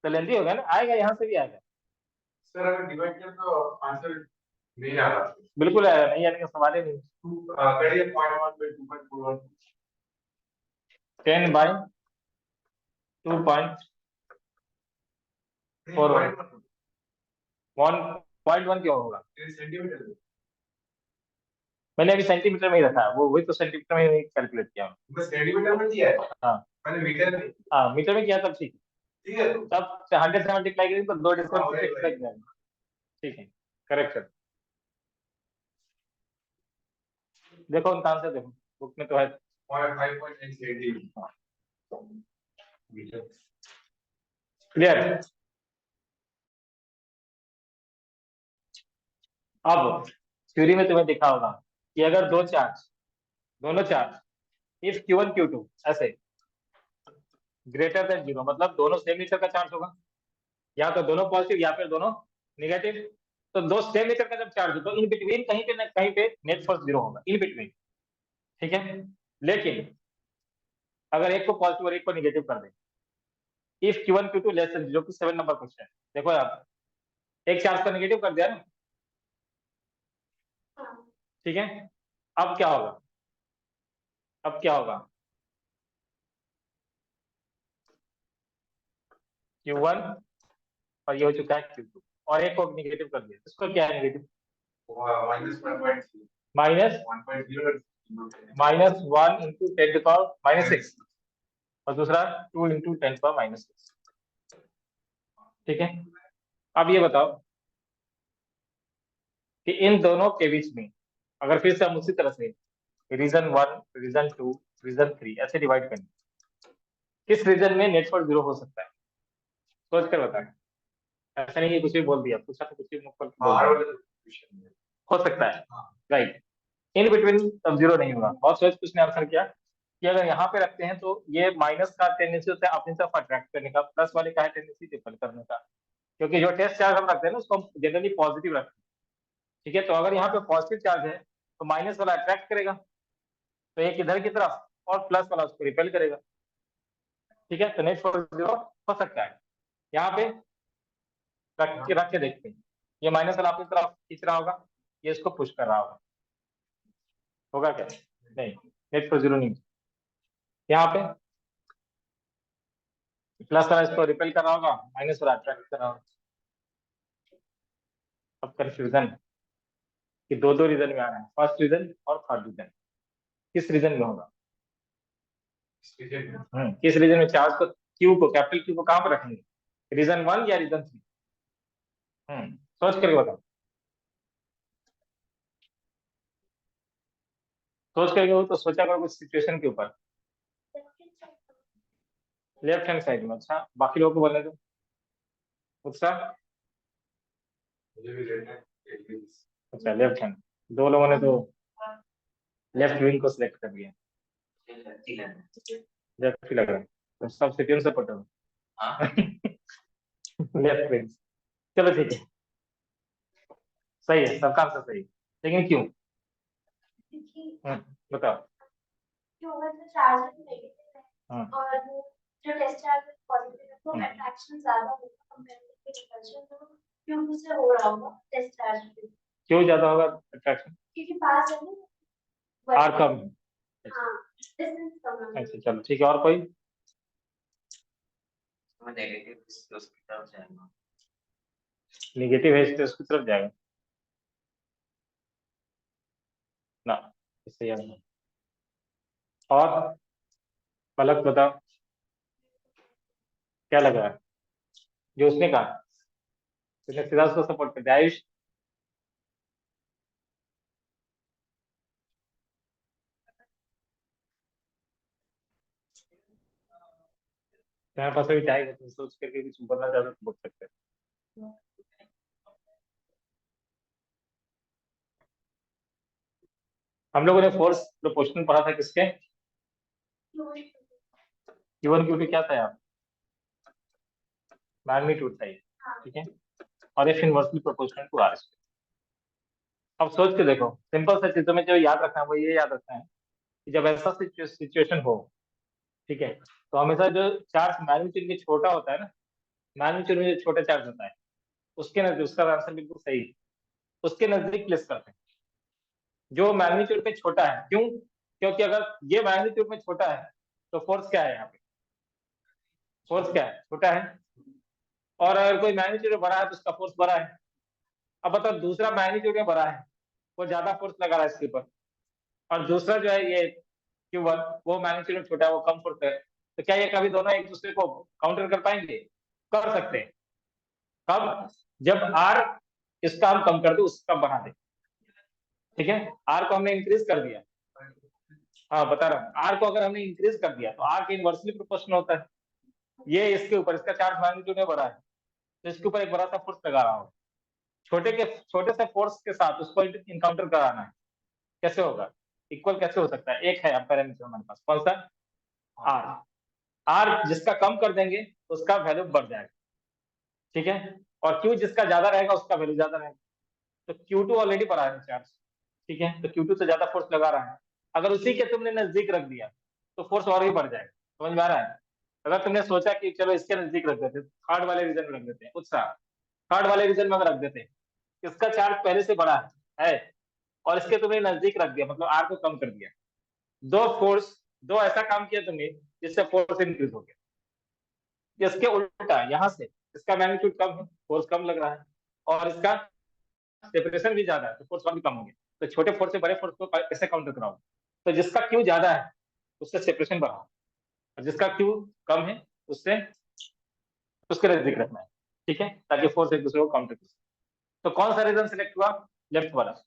तो लेंदी होगा ना, आएगा यहाँ से भी आएगा। सर अगर डिवाइड किया तो आंसर नहीं आ रहा। बिल्कुल आएगा, नहीं आने का सवाल ही नहीं। करिए 0.1 by 2.41 10/2.41 1.1 क्यों होगा? सेंटीमीटर मैंने अभी सेंटीमीटर में ही रखा है, वो वही तो सेंटीमीटर में ही कैलकुलेट किया हूँ। में सेंटीमीटर में दिया है। हाँ मैंने मीटर में। हाँ, मीटर में किया तब ठीक है, ठीक है तो तब 100 से मल्टीप्लाई करेंगे तो 2 डिफरेंस हाँ, वही, लग जाएगा। ठीक है, करेक्ट सर। देखो उनका आंसर देखो, बुक में तो है। 5.9 सेंटीमीटर क्लियर? अब थ्योरी में तुम्हें दिखा होगा कि अगर दोनों चार्ज इफ Q1 Q2 ऐसे ग्रेटर देन 0, मतलब दोनों सेम मीटर का चार्ज होगा, या तो दोनों पॉजिटिव या फिर दोनों निगेटिव, तो दो सेम मीटर का जब चार्ज हो तो इन बिटवीन कहीं पे ना कहीं पे नेट फोर्स 0 होगा, इन बिटवीन। ठीक है, लेकिन अगर एक को पॉजिटिव और एक को निगेटिव कर दे, if Q1 Q2 less than, जो कि 7 नंबर क्वेश्चन है, देखो आप एक चार्ज को निगेटिव कर दिया ना, ठीक है, अब क्या होगा, अब क्या होगा, Q1 और ये हो चुका है Q2, और एक को निगेटिव कर दिया, इसको क्या है निगेटिव, माइनस माइनस 1.0 -1 × 10⁻⁻6 और दूसरा 2 × 10⁻⁻6। ठीक है, अब ये बताओ कि इन दोनों के बीच में अगर फिर से हम उसी तरह से रीजन 1, रीजन 2, रीजन 3 ऐसे डिवाइड करें, किस रीजन में नेट फोर्स 0 हो सकता है, सोच कर बताएं। ऐसा नहीं कि कुछ भी बोल दिया, पूछा तो कुछ भी मुख पर बोल दिया, हो सकता है, राइट, इन बिटवीन तब 0 नहीं होगा। बहुत सोच कुछ ने आंसर किया कि अगर यहाँ पे रखते हैं तो ये माइनस का टेंडेंसी होता है अपनी तरफ अट्रैक्ट करने का, प्लस वाले का है टेंडेंसी रिपेल करने का, क्योंकि जो टेस्ट चार्ज हम रखते हैं ना उसको हम जनरली पॉजिटिव रखते हैं। ठीक है, तो अगर यहाँ पे पॉजिटिव चार्ज है तो माइनस वाला अट्रैक्ट करेगा, तो एक इधर की तरफ और प्लस वाला उसको रिपेल करेगा। ठीक है, तो नेट फोर्स 0 हो सकता है। यहाँ पे रख के देखते हैं, ये माइनस वाला अपनी तरफ खींच रहा होगा, ये इसको पुश कर रहा होगा क्या? नहीं, नेट फोर्स 0 नहीं। यहाँ पे प्लस वाला इसको रिपेल कर रहा होगा, माइनस वाला अट्रैक्ट कर रहा होगा। अब कंफ्यूजन कि दो रीजन में आ रहा है, फर्स्ट रीजन और थर्ड रीजन, किस रीजन में होगा? किस रीजन में चार्ज को, क्यू को, कैपिटल क्यू को कहां पर रखेंगे, रीजन 1 या रीजन 3? सोच करके बताओ, सोच करके हो तो सोचा करो कुछ सिचुएशन के ऊपर। लेफ्ट हैंड साइड में, अच्छा बाकी लोगों को बोलने दो। उत्साह, अच्छा लेफ्ट हैंड, दो लोगों ने तो लेफ्ट विंग को सिलेक्ट कर लिया, लेफ्ट ही लग रहा है, तो सब सिटियन से पटो। लेफ्ट विंग, चलो ठीक है, सही है, सबका आंसर सही है, लेकिन क्यों? बताओ। जो चार्ज नेगेटिव है हाँ। और जो टेस्ट चार्ज पॉजिटिव है, तो अट्रैक्शन ज्यादा होगा कंपैरेटिव रिपल्शन, तो क्यों से हो रहा होगा टेस्ट चार्ज, क्यों ज्यादा होगा अट्रैक्शन? क्योंकि पास है ना, आर कम है। हाँ डिस्टेंस कम है। अच्छा चलो ठीक है, और कोई? मैं नेगेटिव उसकी तरफ जाएगा। निगेटिव है तो उसकी तरफ जाएगा ना, इससे याद नहीं। और पलक बताओ क्या लग रहा है जो उसने कहा, उसने सीधा उसको सपोर्ट कर दिया। आयुष तुम्हारे पास अभी टाइम है, तुम सोच करके कुछ बोलना चाहते हो तो बोल सकते हो। हम लोगों ने फोर्स प्रोपोर्शनल पढ़ा था किसके? Q1 Q2 क्या था यार? मैग्नीट्यूड था ये, ठीक है, और F inversely proportional to R. अब सोच के देखो, सिंपल सा चीजों में जो याद रखना है वो ये याद रखना है कि जब ऐसा सिचुएशन हो, ठीक है, तो हमेशा जो चार्ज मैग्नीट्यूड में छोटा होता है ना, मैग्नीट्यूड में जो छोटा चार्ज होता है उसके नजदीक, उसका आंसर बिल्कुल सही है, उसके नजदीक प्लेस करते हैं जो मैग्नीट्यूड में छोटा है। क्यों? क्योंकि अगर ये मैग्नीट्यूड में छोटा है तो फोर्स क्या है यहाँ पे? फोर्स क्या है? छोटा है। और अगर कोई मैग्नीट्यूड में बड़ा है तो उसका फोर्स बड़ा है। अब बताओ, दूसरा मैग्नीट्यूड में बड़ा है, वो ज्यादा फोर्स लगा रहा है इसके ऊपर, और दूसरा जो है ये Q1 वो मैग्नीट्यूड में छोटा है, वो कम फोर्स है, तो क्या ये कभी दोनों एक दूसरे को काउंटर कर पाएंगे? कर सकते हैं। कब? जब आर इसका हम कम कर दे, उसका बढ़ा दे, ठीक है। आर को हमने इंक्रीज कर दिया, हाँ बता रहा हूँ, आर को अगर हमने इंक्रीज कर दिया तो आर के इनवर्सली प्रोपोर्शनल होता है। ये इसके ऊपर, इसका चार्ज मैग्नीट्यूड में बड़ा है तो इसके ऊपर एक बड़ा सा फोर्स लगा रहा हो, छोटे से फोर्स के साथ उसको इनकाउंटर कराना है, कैसे होगा? इक्वल कैसे हो सकता है? एक है अब पैरामीटर हमारे पास, कौन सा? आर। आर जिसका कम कर देंगे उसका वैल्यू बढ़ जाएगा, ठीक है, और क्यू जिसका ज्यादा रहेगा उसका वैल्यू ज्यादा रहेगा। तो Q2 ऑलरेडी बढ़ा है चार्ज, ठीक है, तो Q2 से ज्यादा फोर्स लगा रहा है, अगर उसी के तुमने नजदीक रख दिया तो फोर्स और भी बढ़ जाएगा। समझ में आ रहा है? अगर तुमने सोचा कि चलो इसके नजदीक रख देते, थर्ड वाले रीजन में रख देते हैं, उत्साह थर्ड वाले रीजन में अगर रख देते, इसका चार्ज पहले से बड़ा है और इसके तुमने नजदीक रख दिया, मतलब आर को कम कर दिया, दो ऐसा काम किया तुमने जिससे फोर्स इंक्रीज हो गया। इसके उल्टा यहाँ से इसका मैग्नीट्यूड कम है, फोर्स कम लग रहा है, और इसका सेपरेशन भी ज्यादा है तो फोर्स और भी कम हो गया। तो छोटे फोर्स से बड़े फोर्स को कैसे काउंटर कराओ? तो जिसका क्यू ज्यादा है उससे सेपरेशन बढ़ाओ, और जिसका क्यू कम है उससे उसके नजदीक रखना है, ठीक है, ताकि फोर्स एक दूसरे को काउंटर कर सके। तो कौन सा रीजन सिलेक्ट हुआ? लेफ्ट वाला।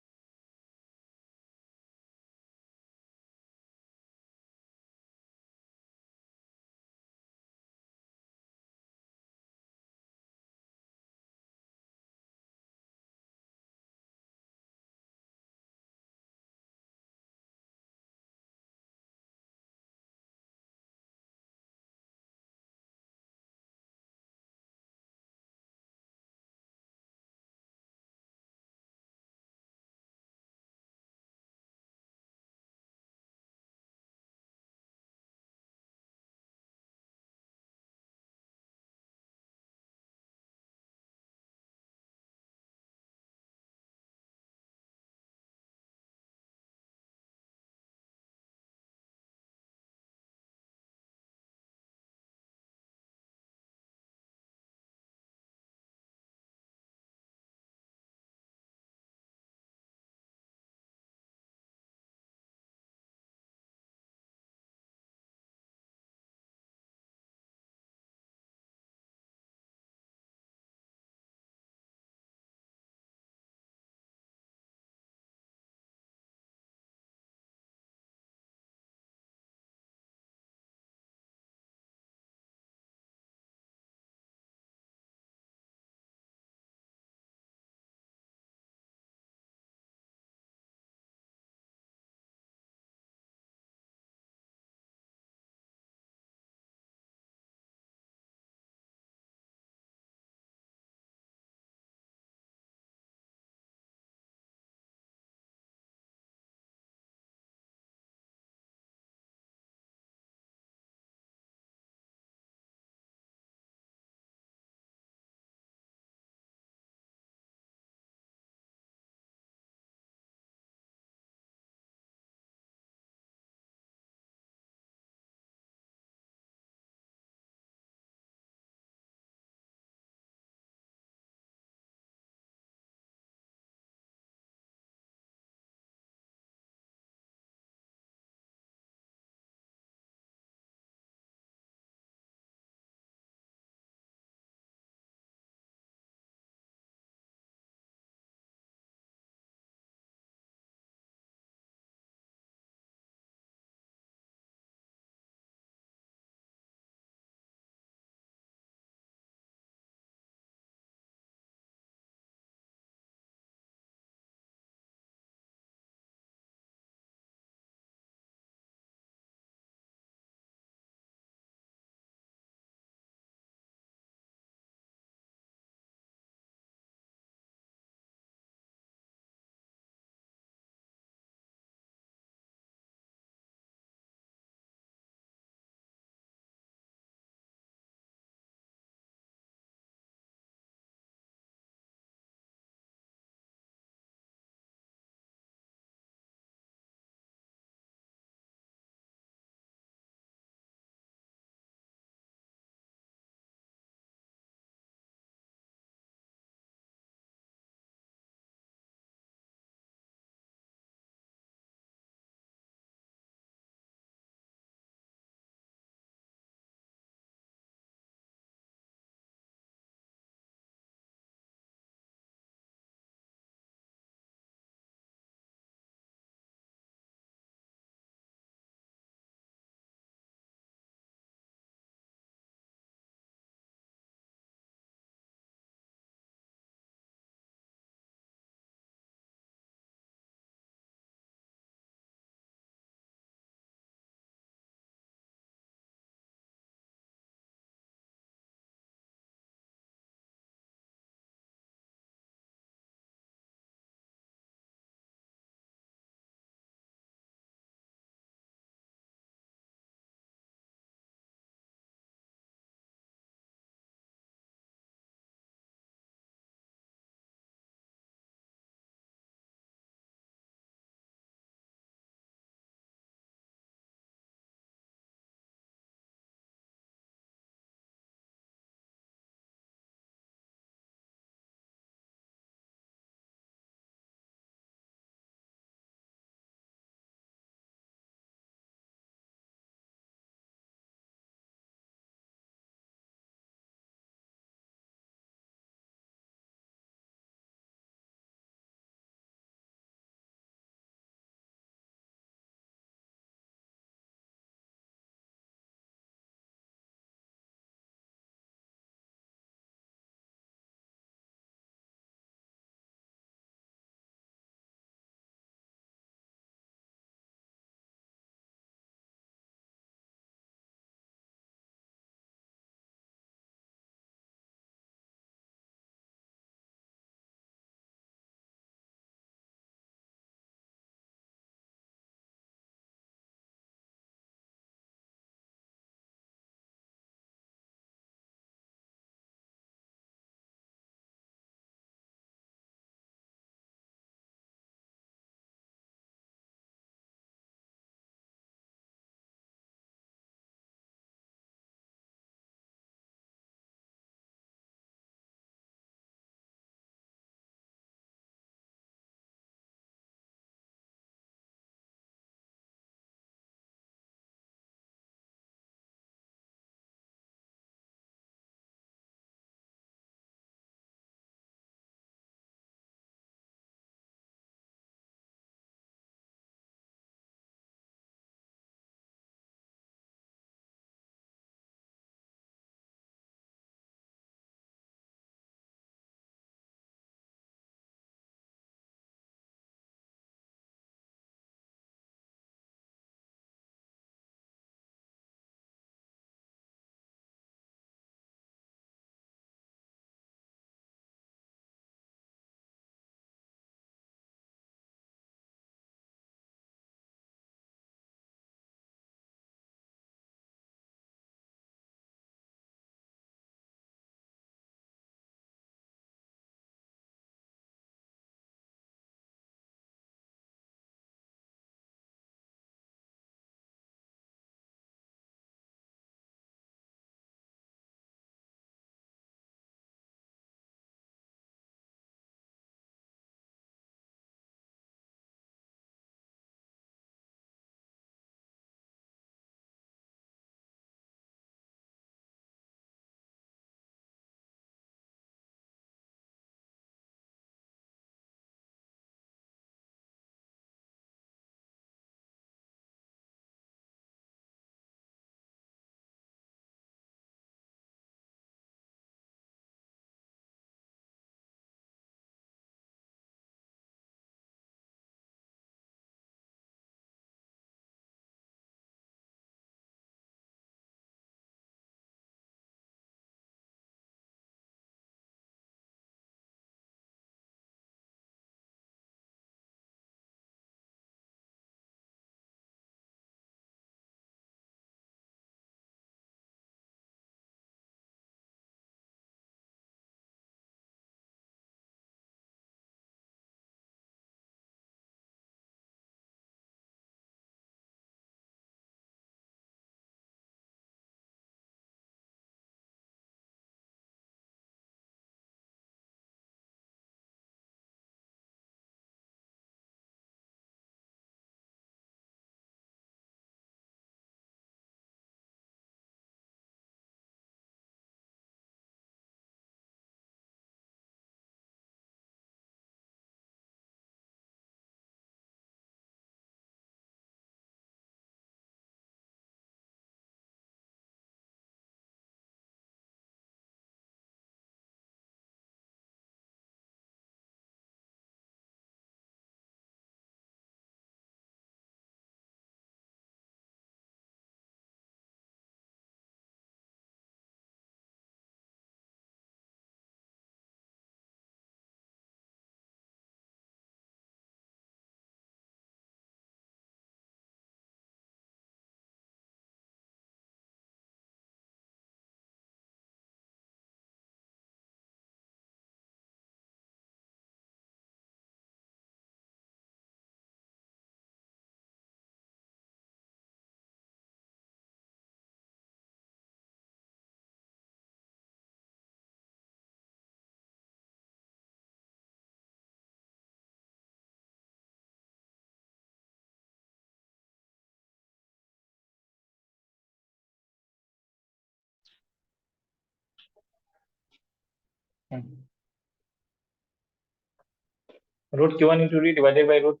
Root Q one into D divided by root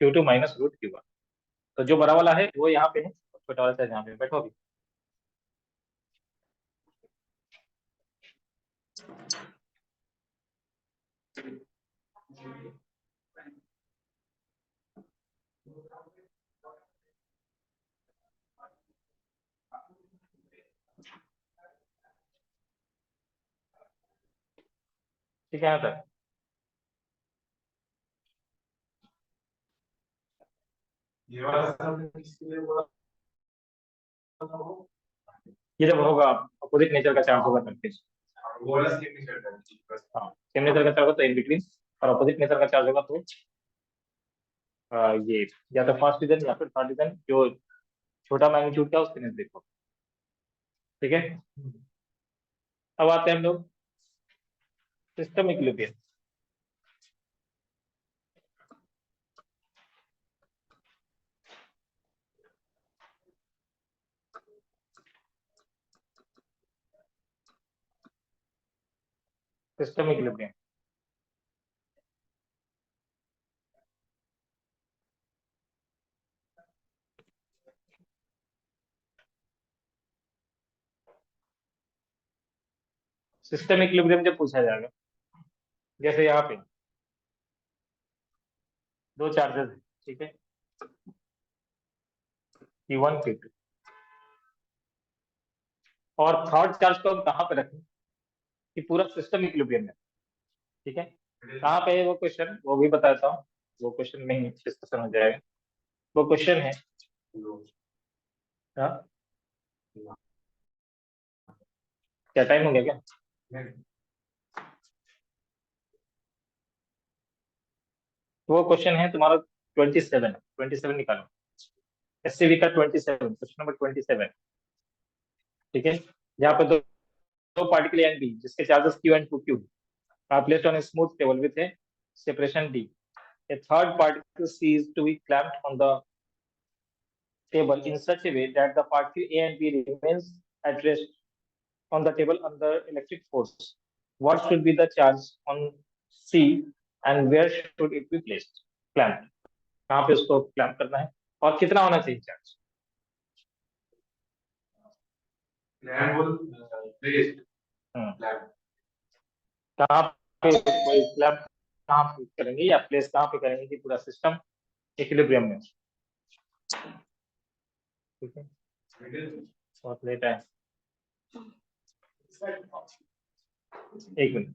Q two minus root Q one. तो जो बड़ा वाला है वो यहाँ पे है, छोटा वाला यहाँ पे। बैठो अभी। ठीक है यहाँ तक। ये वाला सब किसके लिए बोला? ये जब होगा अपोजिट नेचर का चार्ज होगा तब। वो वाला सेम नहीं चलता है, बस। हाँ, सेम नेचर का चार्ज होगा तो इन बिटवीन, और अपोजिट नेचर का चार्ज होगा तो ये या तो फर्स्ट रीजन या फिर थर्ड रीजन, जो छोटा मैग्नीट्यूड का है उसके नजदीक हो। ठीक है, अब आते हैं हम लोग system equilibrium. System equilibrium system equilibrium जब पूछा जाएगा, जैसे यहाँ पे दो चार्जेस है, ठीक है, Q1 Q2, और थर्ड चार्ज को हम कहाँ पे रखें कि पूरा सिस्टम इक्विलिब्रियम है। ठीक है, कहाँ पे है वो क्वेश्चन, वो भी बताता हूँ। वो क्वेश्चन में ही डिस्कशन हो जाएगा। वो क्वेश्चन है, हाँ क्या टाइम हो गया क्या? वो क्वेश्चन है तुम्हारा 27 निकालो। एससीबी का 27, क्वेश्चन नंबर 27। ठीक है, यहाँ पे दो पार्टिकल एन बी जिसके charges Q and two Q are placed on a smooth table with a separation d. A third particle C is to be clamped on the table in such a way that the particle A and B remains at rest on the table under electric force. What should be the charge on C and where should it be placed? Clamped. कहाँ पे उसको clamp करना है और कितना होना चाहिए charge? Plan बोल प्लेस्ड प्लान कहाँ पे क्लैम्प कहाँ पे करेंगे या प्लेस कहाँ पे करेंगे कि पूरा सिस्टम इक्विलिब्रियम में। ठीक है, बहुत लेट है, एक मिनट।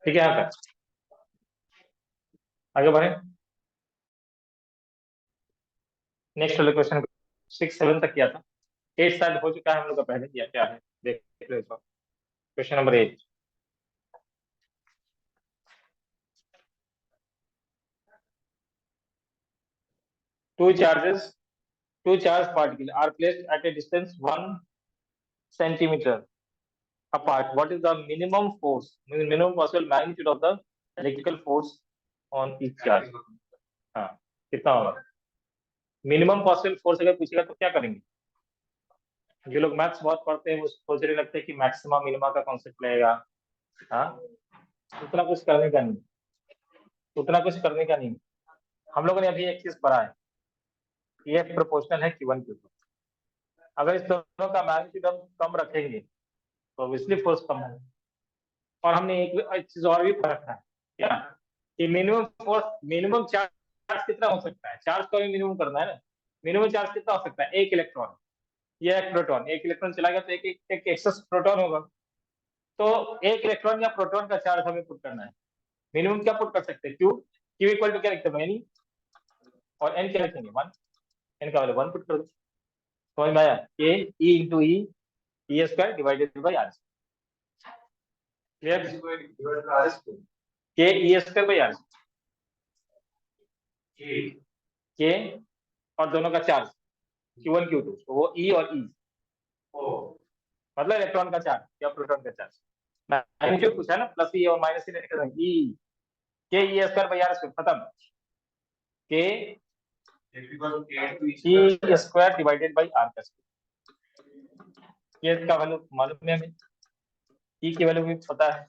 ठीक है, यहाँ तक आगे बढ़े। नेक्स्ट वाले क्वेश्चन 6-7 तक किया था, 8 शायद हो चुका है हम लोग का पहले, या क्या है देख लो एक बार। Question number 8, two charge particles are placed at a distance 1 centimeter apart. What is the minimum force, minimum possible magnitude of the electrical force on each charge? हाँ, कितना होगा मिनिमम पॉसिबल फोर्स? अगर पूछेगा तो क्या करेंगे? जो लोग मैथ्स बहुत पढ़ते हैं वो सोचने लगते हैं कि मैक्सिमा मिनिमा का कॉन्सेप्ट लगेगा। हाँ, उतना कुछ करने का नहीं, उतना कुछ करने का नहीं। हम लोगों ने अभी एक चीज पढ़ा है, ये प्रोपोर्शनल है Q1 Q2। अगर इस दोनों का मैग्नीट्यूड हम कम रखेंगे तो ऑब्वियसली फोर्स कम होगा। और हमने एक चीज और भी पढ़ा है, क्या कि मिनिमम फोर्स, मिनिमम चार्ज कितना हो सकता है? चार्ज को भी मिनिमम करना है ना। मिनिमम चार्ज कितना हो सकता है? 1 इलेक्ट्रॉन या 1 प्रोटॉन। 1 इलेक्ट्रॉन चला गया तो एक एक्सेस प्रोटॉन होगा। तो 1 इलेक्ट्रॉन या प्रोटॉन का चार्ज हमें पुट करना है। मिनिमम क्या पुट कर सकते हैं? क्यू इक्वल टू क्या लिखते हैं? एन, और एन क्या लिखेंगे? 1। एन का वैल्यू 1 पुट कर दो। समझ में आया? K e into e, e square divided by r. Clear? K e square by are, के और दोनों का चार्ज Q1 Q2, तो वो ई और ई, मतलब इलेक्ट्रॉन का चार्ज या प्रोटॉन का चार्ज। मैग्नीट्यूड पूछा है ना, प्लस ई और माइनस ई लेकर ई, के e square by are square, खत्म। के e square divided by R का स्क्वायर। ये इसका वैल्यू मालूम है हमें, ई की वैल्यू भी पता है।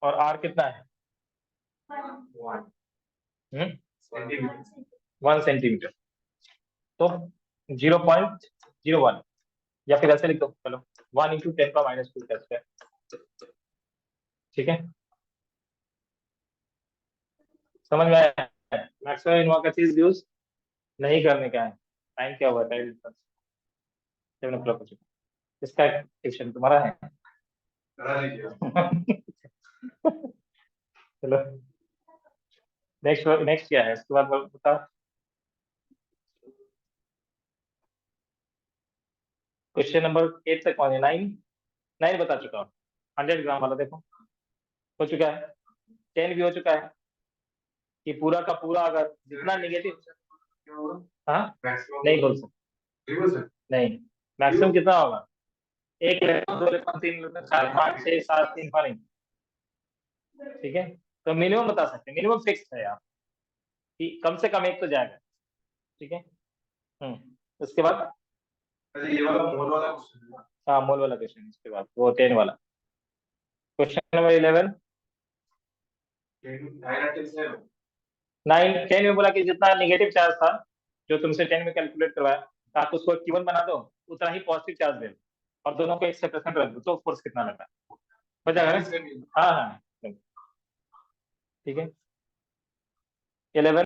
और आर कितना है? 1 सेंटीमीटर, तो 0.01, या फिर ऐसे लिख दो, चलो 1 इंटू 10 का -2 का स्क्वायर। ठीक है, समझ में आया? मैक्सिमम इनवा का चीज यूज नहीं करने का है। टाइम क्या हुआ? टाइम 7 o'clock हो चुका। इसका क्वेश्चन तुम्हारा है। चलो नेक्स्ट, नेक्स्ट क्या है इसके बाद बताओ। क्वेश्चन नंबर 8 तक पहुंचे। 9 बता चुका हूँ। 100 ग्राम वाला देखो, हो चुका है। 10 भी हो चुका है कि पूरा का पूरा अगर जितना निगेटिव, हाँ नहीं बोल सकते, नहीं मैक्सिमम कितना होगा? 1 इलेक्ट्रॉन, 2 इलेक्ट्रॉन, 3 इलेक्ट्रॉन, 4 5 6 7 3 नहीं। ठीक है, तो मिनिमम बता सकते हैं, मिनिमम फिक्स है आप कि कम से कम एक तो जाएगा। ठीक है, उसके बाद ये वाला मोल वाला क्वेश्चन है। हाँ मोल वाला क्वेश्चन, उसके बाद वो 10 वाला क्वेश्चन नंबर 11। 9 10 में बोला कि जितना नेगेटिव चार्ज था जो तुमसे 10 में कैलकुलेट करवाया, तो आप उसको Q1 बना दो, उतना ही पॉजिटिव चार्ज दे दो और दोनों को 1% रख दो, तो फोर्स कितना लगा हो जाएगा ना? हाँ हाँ ठीक है। 11,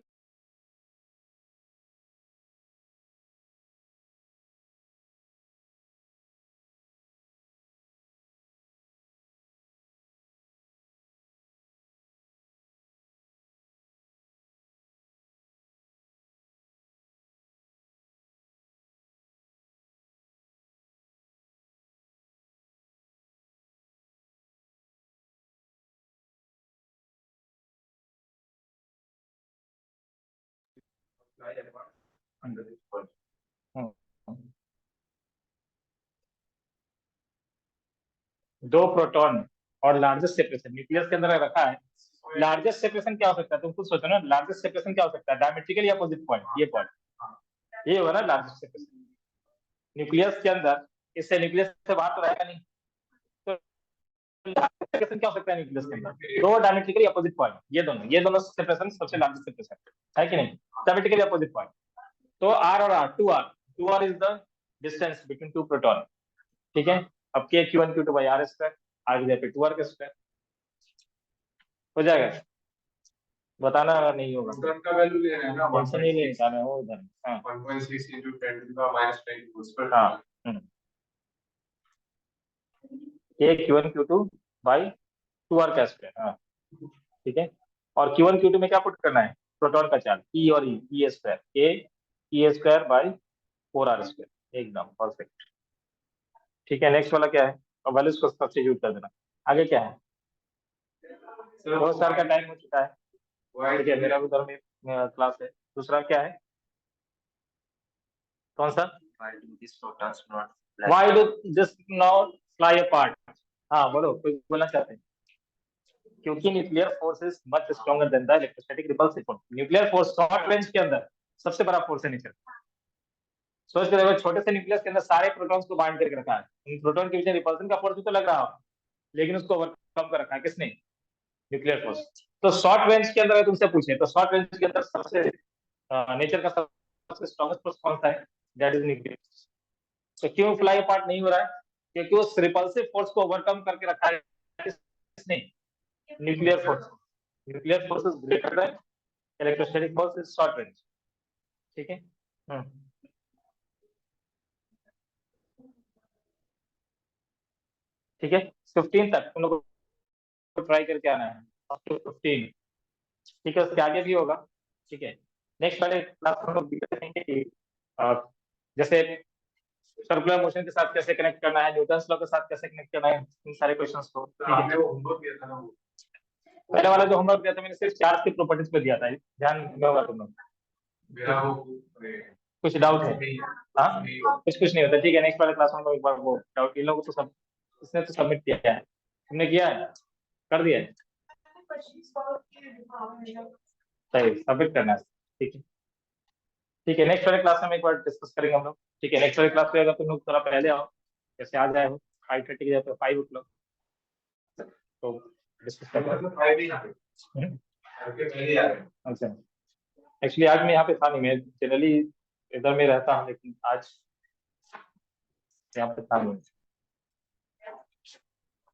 दो प्रोटॉन और लार्जेस्ट सेपरेशन न्यूक्लियस के अंदर रखा है। लार्जेस्ट सेपरेशन क्या हो सकता है? तुम खुद सोचो ना, लार्जेस्ट सेपरेशन क्या हो सकता है? डायमेट्रिकली अपोजिट पॉइंट, ये पॉइंट ये होगा ना लार्जेस्ट सेपरेशन न्यूक्लियस के अंदर। इससे न्यूक्लियस से बाहर तो रहेगा नहीं, तो सेपरेशन क्या हो सकता है न्यूक्लियस के अंदर? दो डायमेट्रिकली अपोजिट पॉइंट, ये दोनों सेपरेशन सबसे लार्जेस्ट सेपरेशन है कि नहीं? डायमेट्रिकली अपोजिट पॉइंट, तो आर और r, 2r is the distance between two proton. ठीक है, अब के Q1 Q2 by are square, are की जगह पे 2r का स्क्वायर हो जाएगा। बताना अगर नहीं होगा, प्रोटॉन का वैल्यू लेना है ना, टेंशन नहीं लेना है वो उधर। हाँ 1.6 into 10 to the minus 20 हाँ के Q1 Q2 बाई 2R का स्क्वायर। हाँ ठीक है, और Q1 Q2 में क्या पुट करना है, प्रोटॉन का चार्ज E और E स्क्वायर, के E square by 4R square, एकदम परफेक्ट। ठीक है, नेक्स्ट वाला क्या है, और वैल्यूज को सब्स्टिट्यूट कर देना। आगे क्या है, बहुत साल का टाइम हो चुका है, ठीक है, मेरा उधर में क्लास है। दूसरा क्या है, कौन सा, Why do these protons not fly? Why do this not fly apart? हाँ बोलो, कोई बोलना चाहते हैं। क्योंकि nuclear force is much stronger than the electrostatic repulsive force. Nuclear force short range के अंदर सबसे बड़ा फोर्स है नेचर। सोच के देखो, छोटे से न्यूक्लियस के अंदर सारे प्रोटॉन्स को बांध करके रखा है, इन प्रोटॉन के बीच रिपल्सन का फोर्स भी तो लग रहा हो, लेकिन उसको ओवरकम कर रखा है किसने, न्यूक्लियर फोर्स। तो शॉर्ट रेंज के अंदर तुमसे पूछे तो शॉर्ट रेंज के अंदर सबसे नेचर का सबसे स्ट्रॉन्गेस्ट फोर्स कौन सा है, दैट इज न्यूक्लियर। तो क्यों फ्लाई अपार्ट नहीं हो रहा है, क्योंकि उस रिपल्सिव फोर्स को ओवरकम करके रखा है किसने, nuclear force. Nuclear force is greater than electrostatic force is short range. ठीक है, ठीक है, 15 तक तुम लोग को ट्राई करके आना है, अप टू 15। ठीक है, उसके आगे भी होगा। ठीक है, नेक्स्ट वाले क्लास हम लोग देखेंगे कि जैसे सर्कुलर मोशन के साथ कैसे कनेक्ट करना है, न्यूटन्स लॉ के साथ कैसे कनेक्ट करना है, इन सारे क्वेश्चंस को। ठीक है, आपने वो होमवर्क दिया था ना, वो पहले वाला जो होमवर्क दिया था मैंने सिर्फ चार्ज की प्रॉपर्टीज पे दिया था, ध्यान में होगा तुम लोग। मेरा वो कुछ डाउट है, हाँ कुछ नहीं होता। ठीक है, नेक्स्ट वाले क्लास में हम लोग एक बार वो डाउट, इन लोगों को तो सब, इसने तो सबमिट किया है, तुमने किया है, कर दिया है, सही सबमिट करना है। ठीक है, ठीक है, नेक्स्ट वाले क्लास में हम एक बार डिस्कस करेंगे हम लोग। ठीक है, नेक्स्ट वाले क्लास में अगर तुम लोग थोड़ा पहले आओ, जैसे आज आए हो 5:30 की जगह 5 o'clock, तो डिस्कस करेंगे। मतलब फाइव ही यहाँ पे पहले ही आ रहे हैं। अच्छा, एक्चुअली आज मैं यहाँ पे था नहीं, मैं जनरली इधर में रहता हूँ, लेकिन आज यहाँ पे था नहीं।